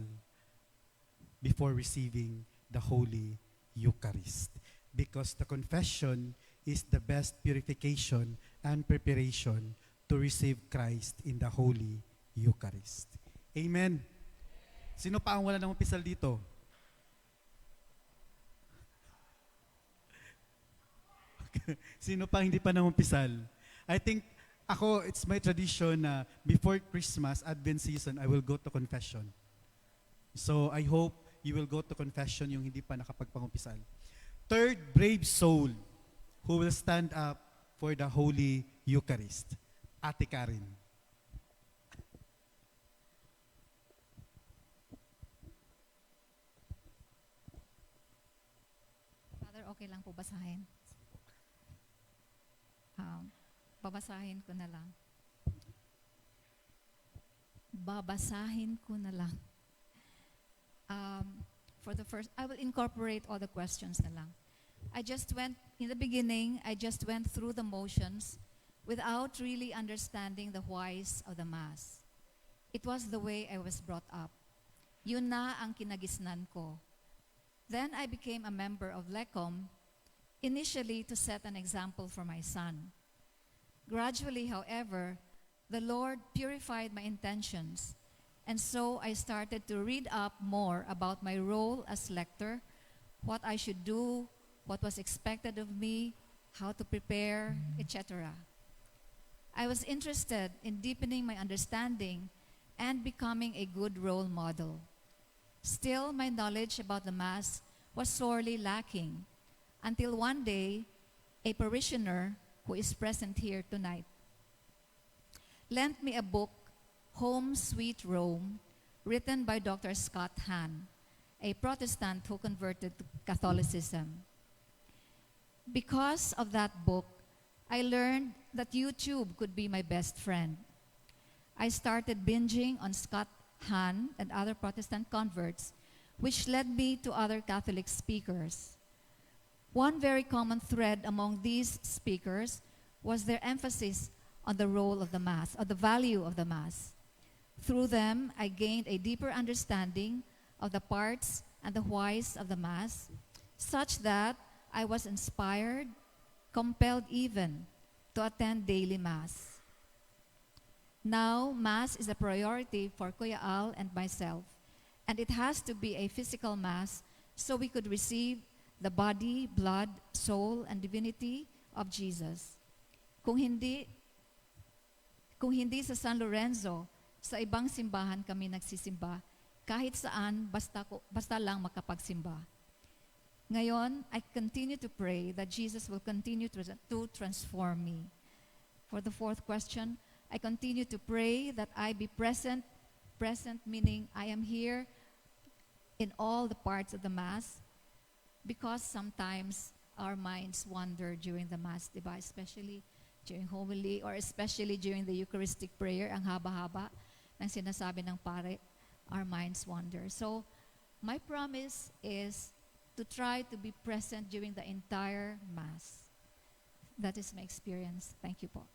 Speaker 1: before receiving the Holy Eucharist. Because the confession is the best purification and preparation to receive Christ in the Holy Eucharist. Amen. Sino pa ang wala ng umpisal dito? Sino pa hindi pa nangumpisal? I think ako, it's my tradition na before Christmas, Advent season, I will go to confession. So I hope you will go to confession yung hindi pa nakapagpangumpisal. Third, brave soul who will stand up for the Holy Eucharist. Ate Karen.
Speaker 4: Father, okay lang po basahin? Babasahin ko na lang. Babasahin ko na lang. For the first, I will incorporate all the questions na lang. In the beginning, I just went through the motions without really understanding the whys of the Mass. It was the way I was brought up. Yun na ang kinagisnan ko. Then I became a member of LECOM, initially to set an example for my son. Gradually, however, the Lord purified my intentions, and so I started to read up more about my role as lector, what I should do, what was expected of me, how to prepare, etc. I was interested in deepening my understanding and becoming a good role model. Still, my knowledge about the Mass was sorely lacking until one day, a parishioner who is present here tonight lent me a book, Home Sweet Rome, written by Dr. Scott Hahn, a Protestant who converted to Catholicism. Because of that book, I learned that YouTube could be my best friend. I started binging on Scott Hahn and other Protestant converts, which led me to other Catholic speakers. One very common thread among these speakers was their emphasis on the role of the Mass, or the value of the Mass. Through them, I gained a deeper understanding of the parts and the whys of the Mass, such that I was inspired, compelled even, to attend daily Mass. Now, Mass is a priority for Kuya Al and myself, and it has to be a physical Mass so we could receive the body, blood, soul, and divinity of Jesus. Kung hindi sa San Lorenzo, sa ibang simbahan kami nagsisimba, kahit saan, basta lang makapagsimba. Ngayon, I continue to pray that Jesus will continue to transform me. For the fourth question, I continue to pray that I be present meaning I am here in all the parts of the Mass, because sometimes our minds wander during the Mass, diba? Especially during homily or especially during the Eucharistic prayer, ang haba-haba ng sinasabi ng pare, our minds wander. So, my promise is to try to be present during the entire Mass. That is my experience. Thank you po.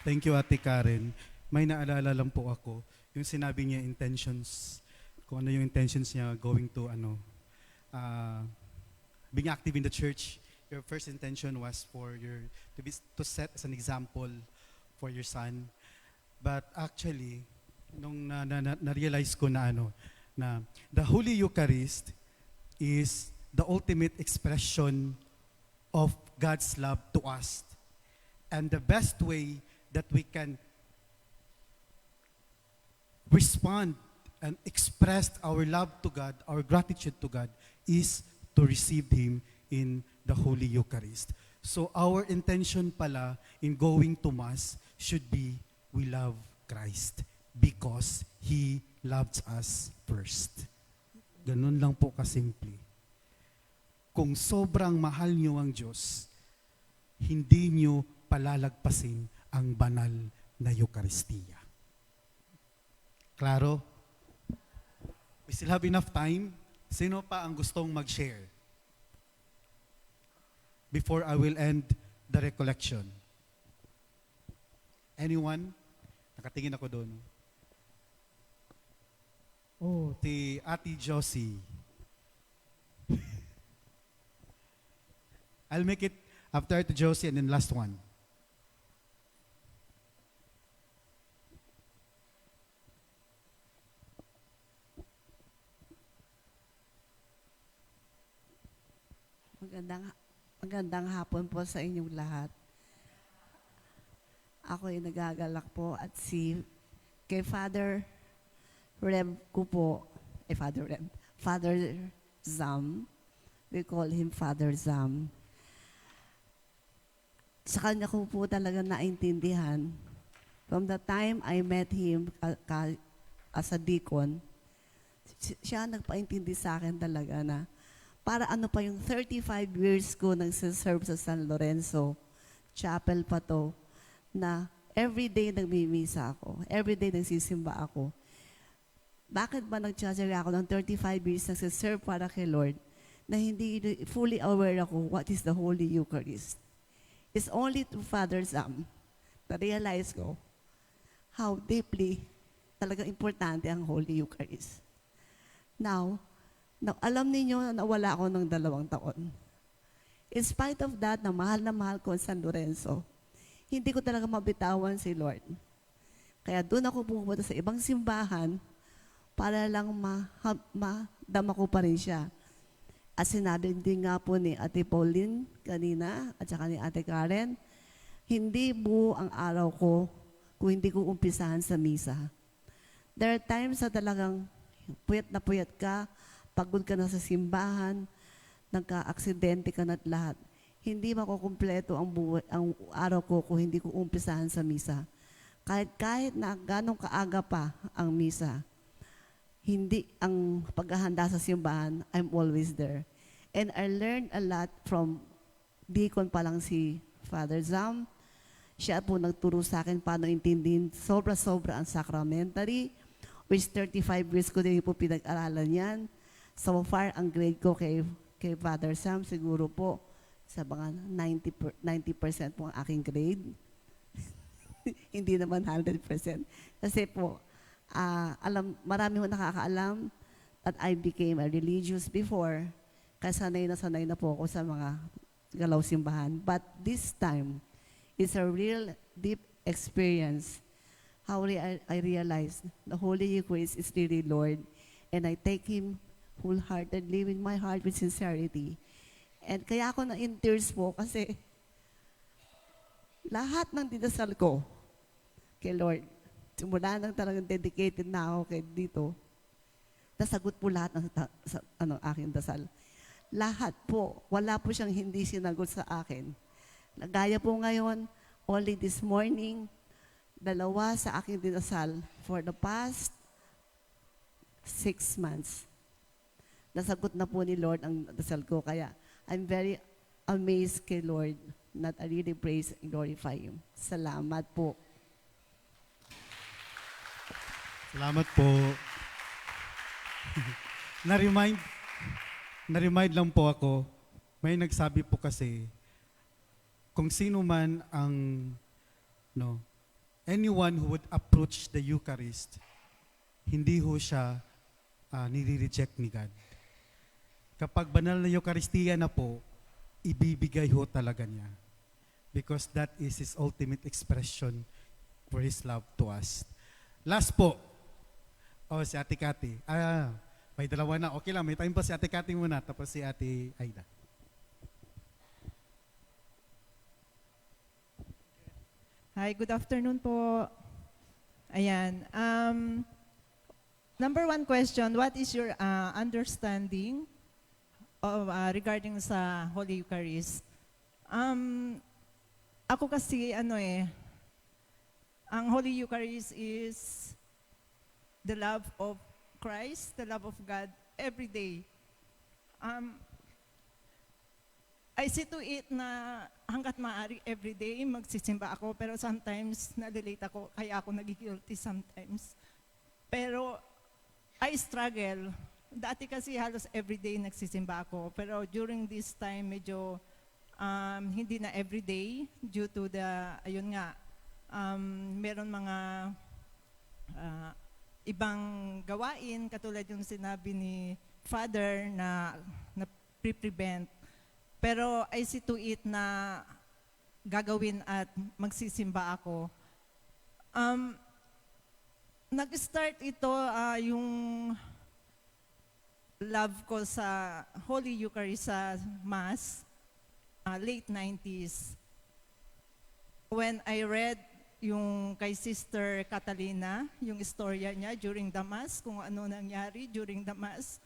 Speaker 1: Thank you, Ate Karen. May naalala lang po ako, yung sinabi niya intentions, kung ano yung intentions niya going to being active in the church. Your first intention was to set as an example for your son. But actually, nung na-realize ko na the Holy Eucharist is the ultimate expression of God's love to us. And the best way that we can respond and express our love to God, our gratitude to God, is to receive Him in the Holy Eucharist. So our intention pala in going to Mass should be, we love Christ because He loves us first. Ganun lang po kasimple. Kung sobrang mahal nyo ang Diyos, hindi nyo palalagpasin ang banal na Eucharistia. Klaro? We still have enough time. Sino pa ang gustong mag-share? Before I will end the recollection. Anyone? Nakatingin ako doon. Oh, ti Ate Josie. I'll make it after Ate Josie and then last one.
Speaker 5: Magandang hapon po sa inyong lahat. Ako ay nagagalak po at kay Father Rem ko po, Father Zam, we call him Father Zam. Sa kanya ko po talaga naintindihan. From the time I met him as a deacon, siya nagpaintindi sa akin talaga na para ano pa yung 35 years ko nagsiserve sa San Lorenzo, chapel pa to, na everyday nagmimisa ako, everyday nagsisimba ako. Bakit ba nagtsatsaga ako ng 35 years nagsiserve para kay Lord na hindi fully aware ako what is the Holy Eucharist? It's only to Father Zam na realize ko how deeply talagang importante ang Holy Eucharist. Now, alam ninyo na wala ako ng 2 taon. In spite of that, na mahal ko ang San Lorenzo, hindi ko talaga mabitawan si Lord. Kaya doon ako pumunta sa ibang simbahan para lang madama ko pa rin siya. At sinabi din nga po ni Ate Pauline kanina at saka ni Ate Karen, hindi buo ang araw ko kung hindi ko umpisahan sa misa. There are times na talagang puyat ka, pagod ka na sa simbahan, nagka-aksidente ka na't lahat. Hindi makukumpleto ang araw ko kung hindi ko umpisahan sa misa. Kahit na ganong kaaga pa ang misa, hindi ang paghahanda sa simbahan, I'm always there. And I learned a lot from deacon pa lang si Father Zam. Siya po nagturo sa akin paano intindihin sobra-sobra ang sacramentary, which 35 years ko din po pinag-aralan yan. So far, ang grade ko kay Father Sam, siguro po, sa mga 90% po ang aking grade. Hindi naman 100%. Kasi po, marami ho nakakaalam that I became a religious before. Kasi sanay na po ako sa mga galaw simbahan. But this time, it's a real deep experience. I realized the Holy Eucharist is really Lord. And I take Him wholeheartedly with my heart with sincerity. And kaya ako na in tears po kasi lahat ng dinasal ko kay Lord, simula nang talagang dedicated na ako kay dito, nasagot po lahat ng aking dasal. Lahat po, wala po siyang hindi sinagot sa akin. Gaya po ngayon, only this morning, 2 sa aking dinasal for the past 6 months. Nasagot na po ni Lord ang dasal ko. Kaya I'm very amazed kay Lord that I really praise and glorify Him. Salamat po.
Speaker 1: Salamat po. Na-remind lang po ako, may nagsabi po kasi, kung sino man ang, anyone who would approach the Eucharist, hindi ho siya nire-reject ni God. Kapag banal na Eucharistia na po, ibibigay ho talaga niya. Because that is His ultimate expression for His love to us. Last po, si Ate Cathy. May dalawa na. Okay lang, may time pa si Ate Cathy muna, tapos si Ate Aida.
Speaker 6: Hi, good afternoon po. Ayan. Number 1 question, what is your understanding of, regarding sa Holy Eucharist? Ako kasi, ang Holy Eucharist is the love of Christ, the love of God, every day. I see to it na hanggat maaari everyday magsisimba ako, pero sometimes nalilate ako, kaya ako nagigilty sometimes. Pero I struggle. Dati kasi halos everyday nagsisimba ako, pero during this time medyo hindi na everyday due to the, meron mga ibang gawain, katulad yung sinabi ni Father na pre-prevent. Pero I see to it na gagawin at magsisimba ako. Nag-start ito yung love ko sa Holy Eucharist sa Mass, late 90s. When I read yung kay Sister Catalina, yung istorya niya during the Mass, kung ano nangyari during the Mass,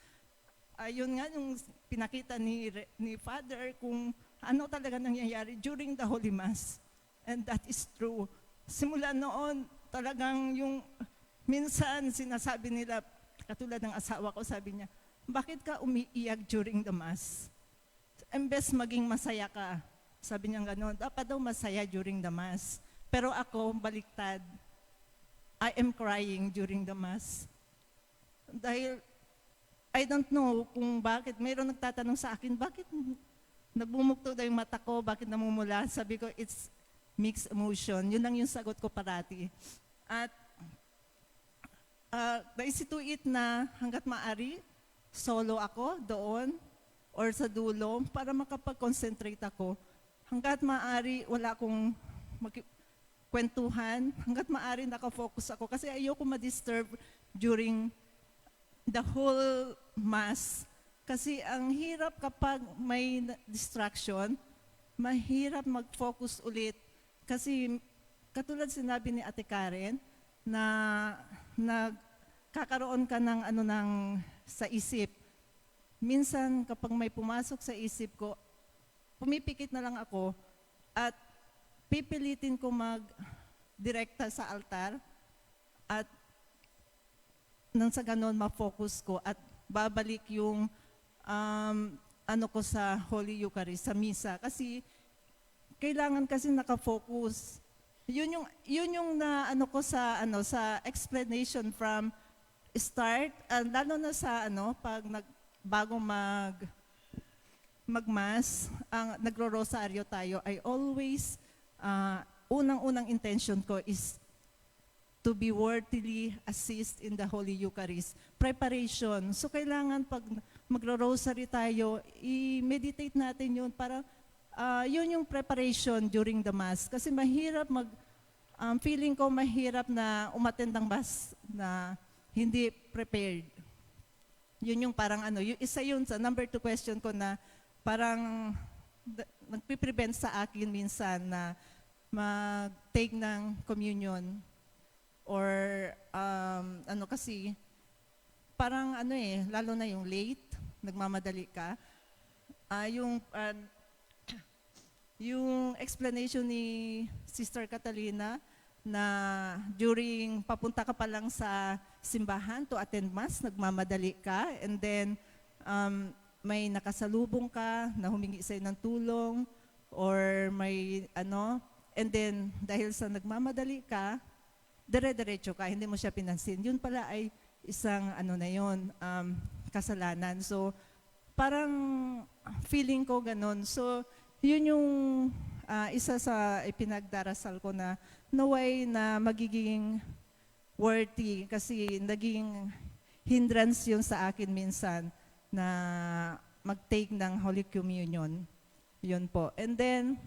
Speaker 6: ayun nga yung pinakita ni Father kung ano talaga nangyayari during the Holy Mass. And that is true. Simula noon, talagang yung minsan sinasabi nila, katulad ng asawa ko, sabi niya, bakit ka umiiyak during the Mass? Imbes maging masaya ka. Sabi niya gano'n, dapat daw masaya during the Mass. Pero ako, baliktad. I am crying during the Mass. Dahil I don't know kung bakit. Mayroon nagtatanong sa akin, bakit nagbumukto na yung mata ko, bakit namumula? Sabi ko, it's mixed emotion. Yun lang yung sagot ko parati. At naisip to it na hanggat maaari, solo ako doon or sa dulo para makapag-concentrate ako. Hanggat maaari, wala akong kwentuhan. Hanggat maaari, nakafocus ako. Kasi ayoko ma-disturb during the whole Mass. Kasi ang hirap kapag may distraction, mahirap mag-focus ulit. Kasi katulad sinabi ni Ate Karen, na nagkakaroon ka ng sa isip. Minsan kapag may pumasok sa isip ko, pumipikit na lang ako at pipilitin ko mag-direkta sa altar at nang sa ganon ma-focus ko at babalik yung ko sa Holy Eucharist, sa misa. Kasi kailangan kasi nakafocus. Yun yung ko sa sa explanation from start, lalo na sa pag bago magmas, nagro-rosaryo tayo, I always unang-unang intention ko is to be worthily assist in the Holy Eucharist. Preparation. So kailangan pag magro-rosary tayo, i-meditate natin yun para yun yung preparation during the Mass. Kasi mahirap feeling ko mahirap na umattend ng Mass na hindi prepared. Yun yung parang isa yun sa number 2 question ko na parang nagpiprevent sa akin minsan na mag-take ng communion or kasi parang lalo na yung late, nagmamadali ka. Yung explanation ni Sister Catalina na during papunta ka pa lang sa simbahan to attend Mass, nagmamadali ka, and then may nakasalubong ka na humingi sa'yo ng tulong, or may and then dahil sa nagmamadali ka, dire-diretso ka, hindi mo siya pinansin. Yun pala ay isang kasalanan. So, parang feeling ko ganun. So, yun yung isa sa ipinagdarasal ko na naway na magiging worthy kasi naging hindrance yun sa akin minsan na mag-take ng Holy Communion. Yun po. And then,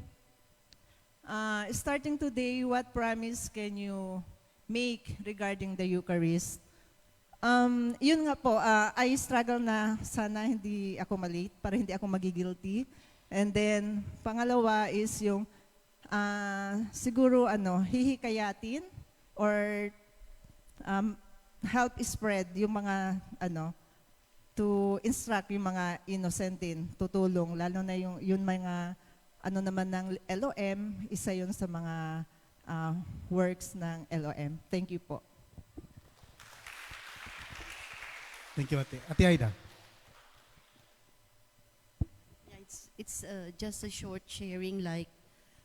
Speaker 6: starting today, what promise can you make regarding the Eucharist? Yun nga po, I struggle na sana hindi ako malate para hindi ako magigilty. And then, pangalawa is yung siguro hihikayatin or help spread yung mga to instruct yung mga innocentin, tutulong, lalo na yung mga naman ng LOM, isa yun sa mga works ng LOM. Thank you po.
Speaker 1: Thank you, Ate. Ate Aida.
Speaker 7: Yeah, it's just a short sharing, like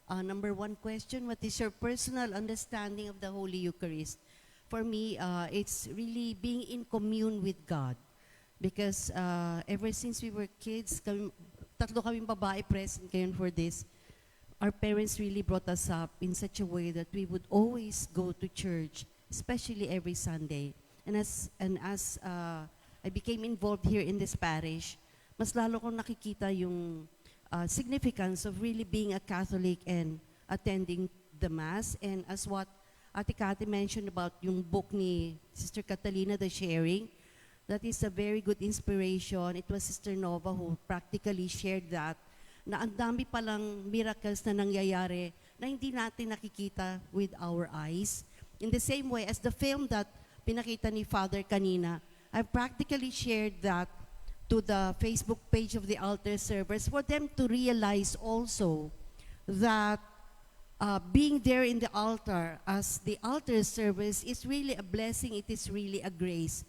Speaker 7: number 1 question, what is your personal understanding of the Holy Eucharist? For me, it's really being in commune with God. Because ever since we were kids, tatlo kaming babae present ngayon for this, our parents really brought us up in such a way that we would always go to church, especially every Sunday. And as I became involved here in this parish, mas lalo kong nakikita yung significance of really being a Catholic and attending the Mass. And as what Ate Cathy mentioned about yung book ni Sister Catalina, The Sharing, that is a very good inspiration. It was Sister Nova who practically shared that, na ang dami palang miracles na nangyayari na hindi natin nakikita with our eyes. In the same way as the film that pinakita ni Father kanina, I've practically shared that to the Facebook page of the altar servers for them to realize also that being there in the altar as the altar service is really a blessing, it is really a grace.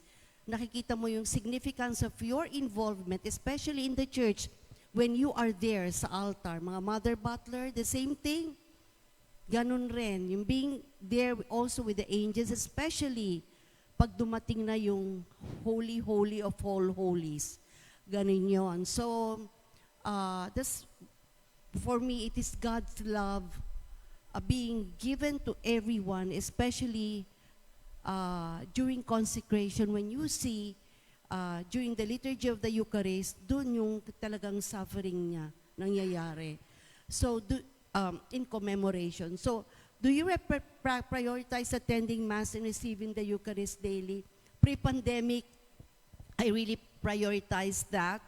Speaker 7: Nakikita mo yung significance of your involvement, especially in the church, when you are there sa altar. Mga Mother Butler, the same thing. Ganun rin, yung being there also with the angels, especially pag dumating na yung Holy, Holy of All Holies. Ganun yun. So, for me, it is God's love being given to everyone, especially during consecration, when you see during the liturgy of the Eucharist, dun yung talagang suffering niya nangyayari. So, in commemoration. So, do you prioritize attending Mass and receiving the Eucharist daily? Pre-pandemic, I really prioritized that.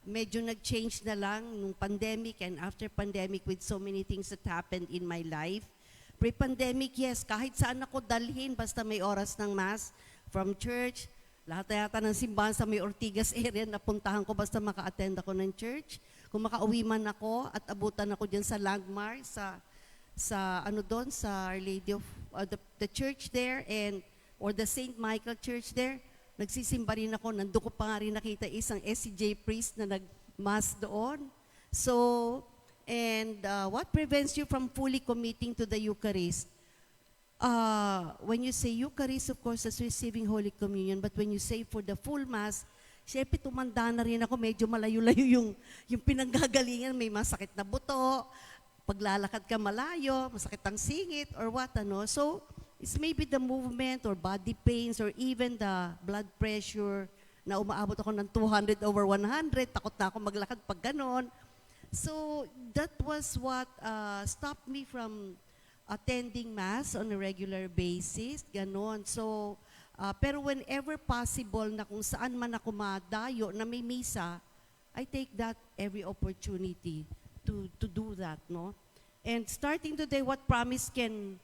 Speaker 7: Medyo nag-change na lang nung pandemic and after pandemic with so many things that happened in my life. Pre-pandemic, yes, kahit saan ako dalhin, basta may oras ng Mass, from church, lahat yata ng simbahan sa may Ortigas area, napuntahan ko basta maka-attend ako ng church. Kung makauwi man ako at abutan ako dyan sa landmark, sa Our Lady of, the church there, or the St. Michael Church there, nagsisimba rin ako, nandun ko pa nga rin nakita isang SCJ priest na nag-mass doon. So, and what prevents you from fully committing to the Eucharist? When you say Eucharist, of course, that's receiving Holy Communion. But when you say for the full Mass, syempre tumanda na rin ako, medyo malayo-layo yung pinanggagalingan, may masakit na buto. paglalakad ka malayo, masakit ang singit, or what, ano. So, it's maybe the movement or body pains or even the blood pressure na umaabot ako ng 200/100, takot na ako maglakad pag ganon. So, that was what stopped me from attending Mass on a regular basis, ganon. So, pero whenever possible na kung saan man ako madayo na may misa, I take that every opportunity to do that, no? And starting today, what promise can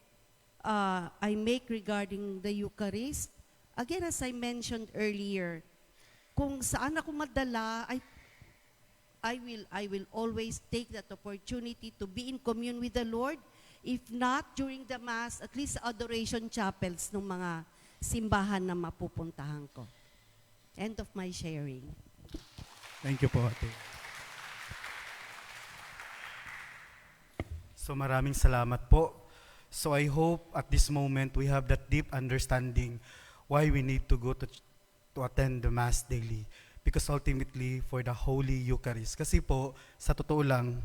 Speaker 7: I make regarding the Eucharist? Again, as I mentioned earlier, kung saan ako madala, I will always take that opportunity to be in commune with the Lord. If not during the Mass, at least adoration chapels ng mga simbahan na mapupuntahan ko. End of my sharing.
Speaker 1: Thank you po, ate. So maraming salamat po. So I hope at this moment we have that deep understanding why we need to go to attend the Mass daily. Because ultimately, for the Holy Eucharist. Kasi po, sa totoo lang,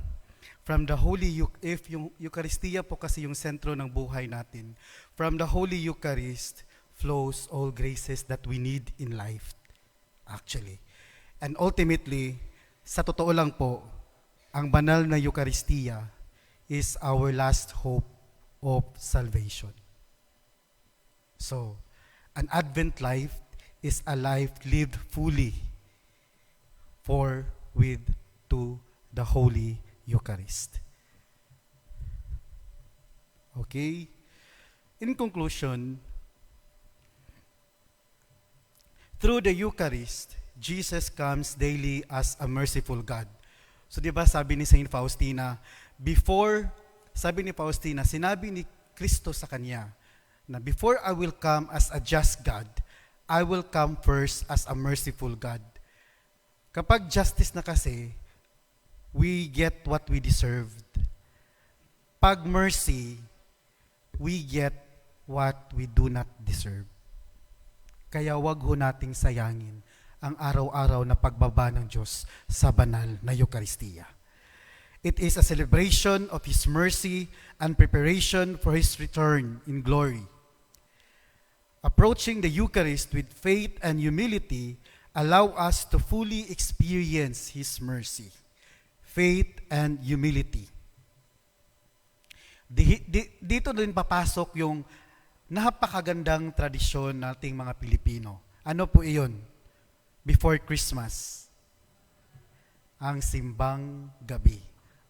Speaker 1: from the Holy if yung Eucharistia po kasi yung sentro ng buhay natin, from the Holy Eucharist flows all graces that we need in life, actually. And ultimately, sa totoo lang po, ang banal na Eucharistia is our last hope of salvation. So, an Advent life is a life lived fully to the Holy Eucharist. Okay? In conclusion, through the Eucharist, Jesus comes daily as a merciful God. So, di ba sabi ni Saint Faustina, sabi ni Faustina, sinabi ni Kristo sa kanya, na before I will come as a just God, I will come first as a merciful God. Kapag justice na kasi, we get what we deserved. Pag mercy, we get what we do not deserve. Kaya wag ho nating sayangin ang araw-araw na pagbaba ng Diyos sa banal na Eucharistia. It is a celebration of His mercy and preparation for His return in glory. Approaching the Eucharist with faith and humility allow us to fully experience His mercy. Faith and humility. Dito din papasok yung napakagandang tradisyon nating mga Pilipino. Ano po iyon? Before Christmas, ang simbang gabi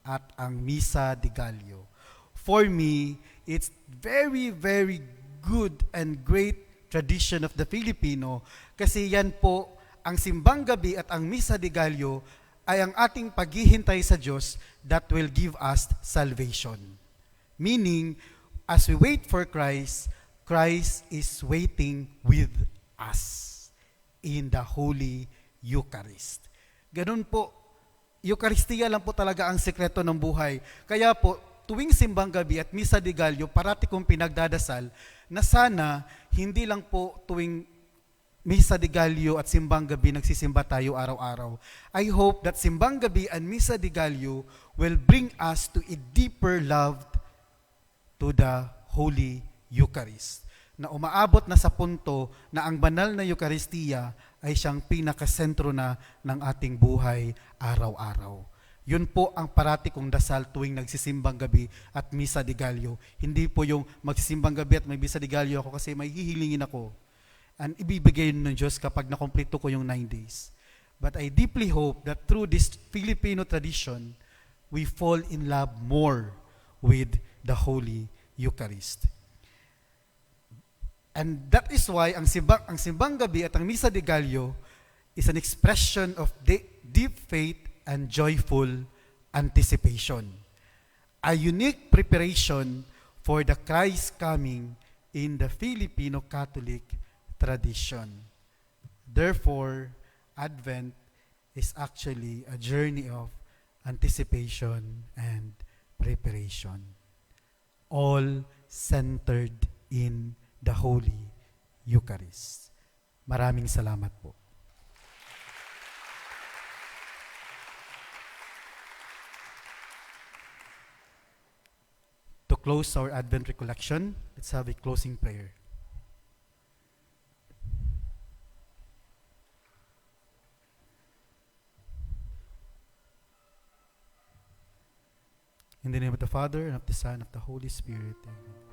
Speaker 1: at ang Misa de Gallo. For me, it's very, very good and great tradition of the Filipino kasi yan po, ang simbang gabi at ang Misa de Gallo ay ang ating paghihintay sa Diyos that will give us salvation. Meaning, as we wait for Christ, Christ is waiting with us in the Holy Eucharist. Ganun po, Eucharistia lang po talaga ang sekreto ng buhay. Kaya po, tuwing simbang gabi at Misa de Gallo, parati kong pinagdadasal na sana hindi lang po tuwing Misa de Gallo at simbang gabi nagsisimba tayo araw-araw. I hope that simbang gabi and Misa de Gallo will bring us to a deeper love to the Holy Eucharist. Na umaabot na sa punto na ang banal na Eucharistia ay siyang pinakasentro na ng ating buhay araw-araw. Yun po ang parati kong dasal tuwing nagsisimbang gabi at Misa de Gallo. Hindi po yung magsisimbang gabi at may Misa de Gallo ako kasi may hihilingin ako. And ibibigay yun ng Diyos kapag nakomplito ko yung 9 days. But I deeply hope that through this Filipino tradition, we fall in love more with the Holy Eucharist. And that is why ang simbang gabi at ang Misa de Gallo is an expression of deep faith and joyful anticipation. A unique preparation for the Christ coming in the Filipino Catholic tradition. Therefore, Advent is actually a journey of anticipation and preparation, all centered in the Holy Eucharist. Maraming salamat po. close our Advent recollection, let's have a closing prayer. In the name of the Father, and of the Son, and of the Holy Spirit. Amen.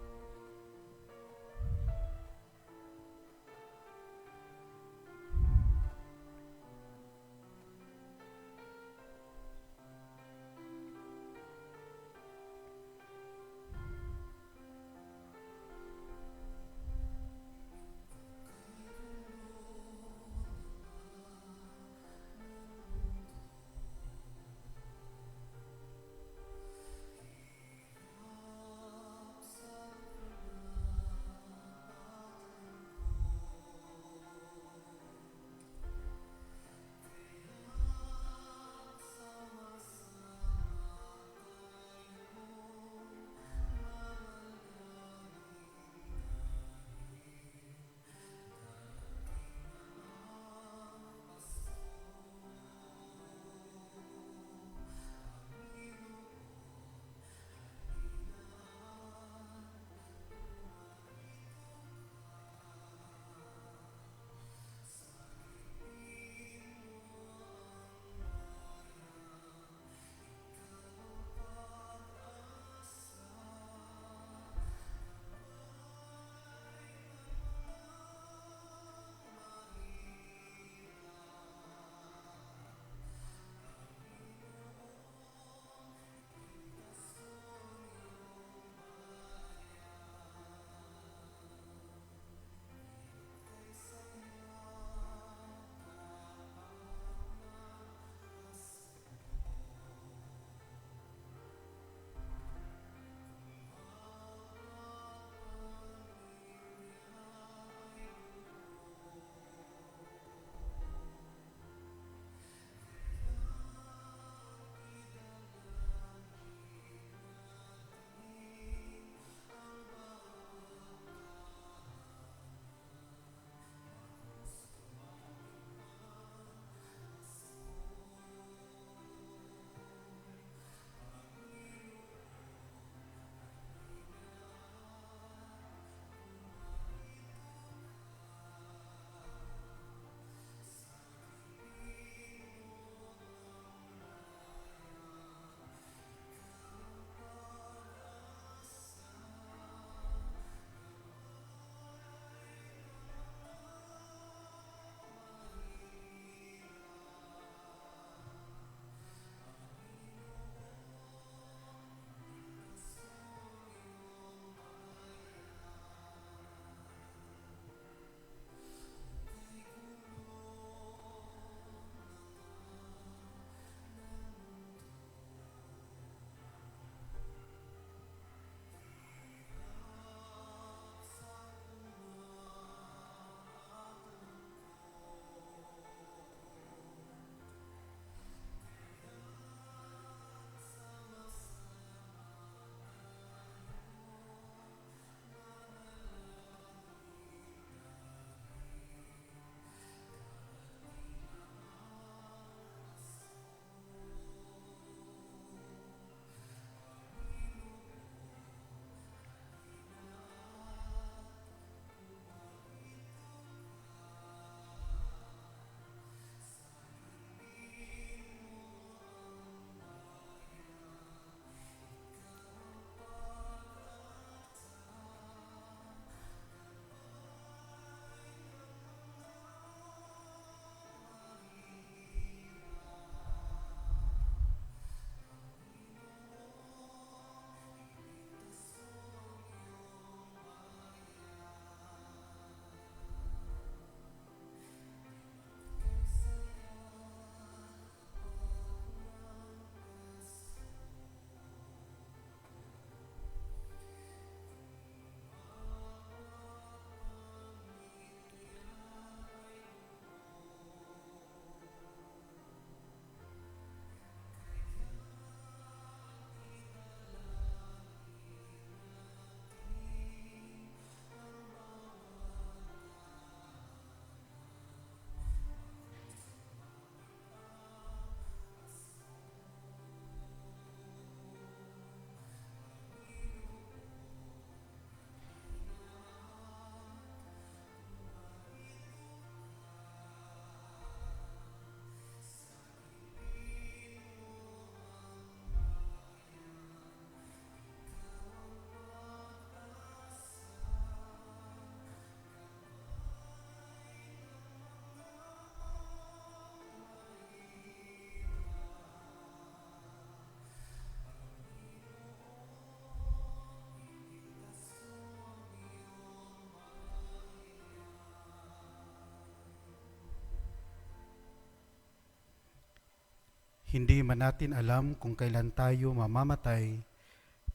Speaker 1: Hindi man natin alam kung kailan tayo mamamatay,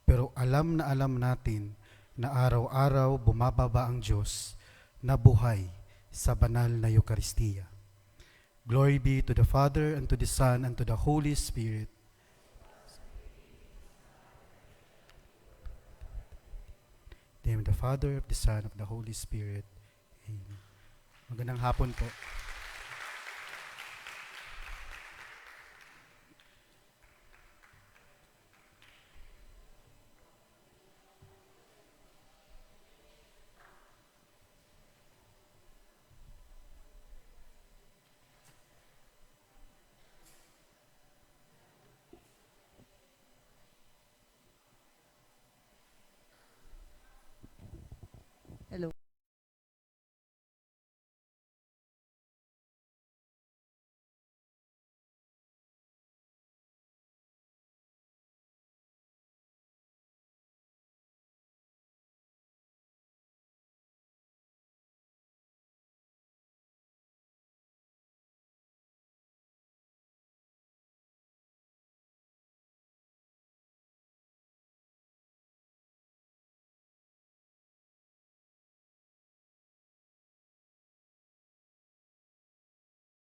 Speaker 1: pero alam na alam natin na araw-araw bumababa ang Diyos na buhay sa banal na Eucharistia. Glory be to the Father, and to the Son, and to the Holy Spirit. In the name of the Father, of the Son, of the Holy Spirit. Amen. Magandang hapon po.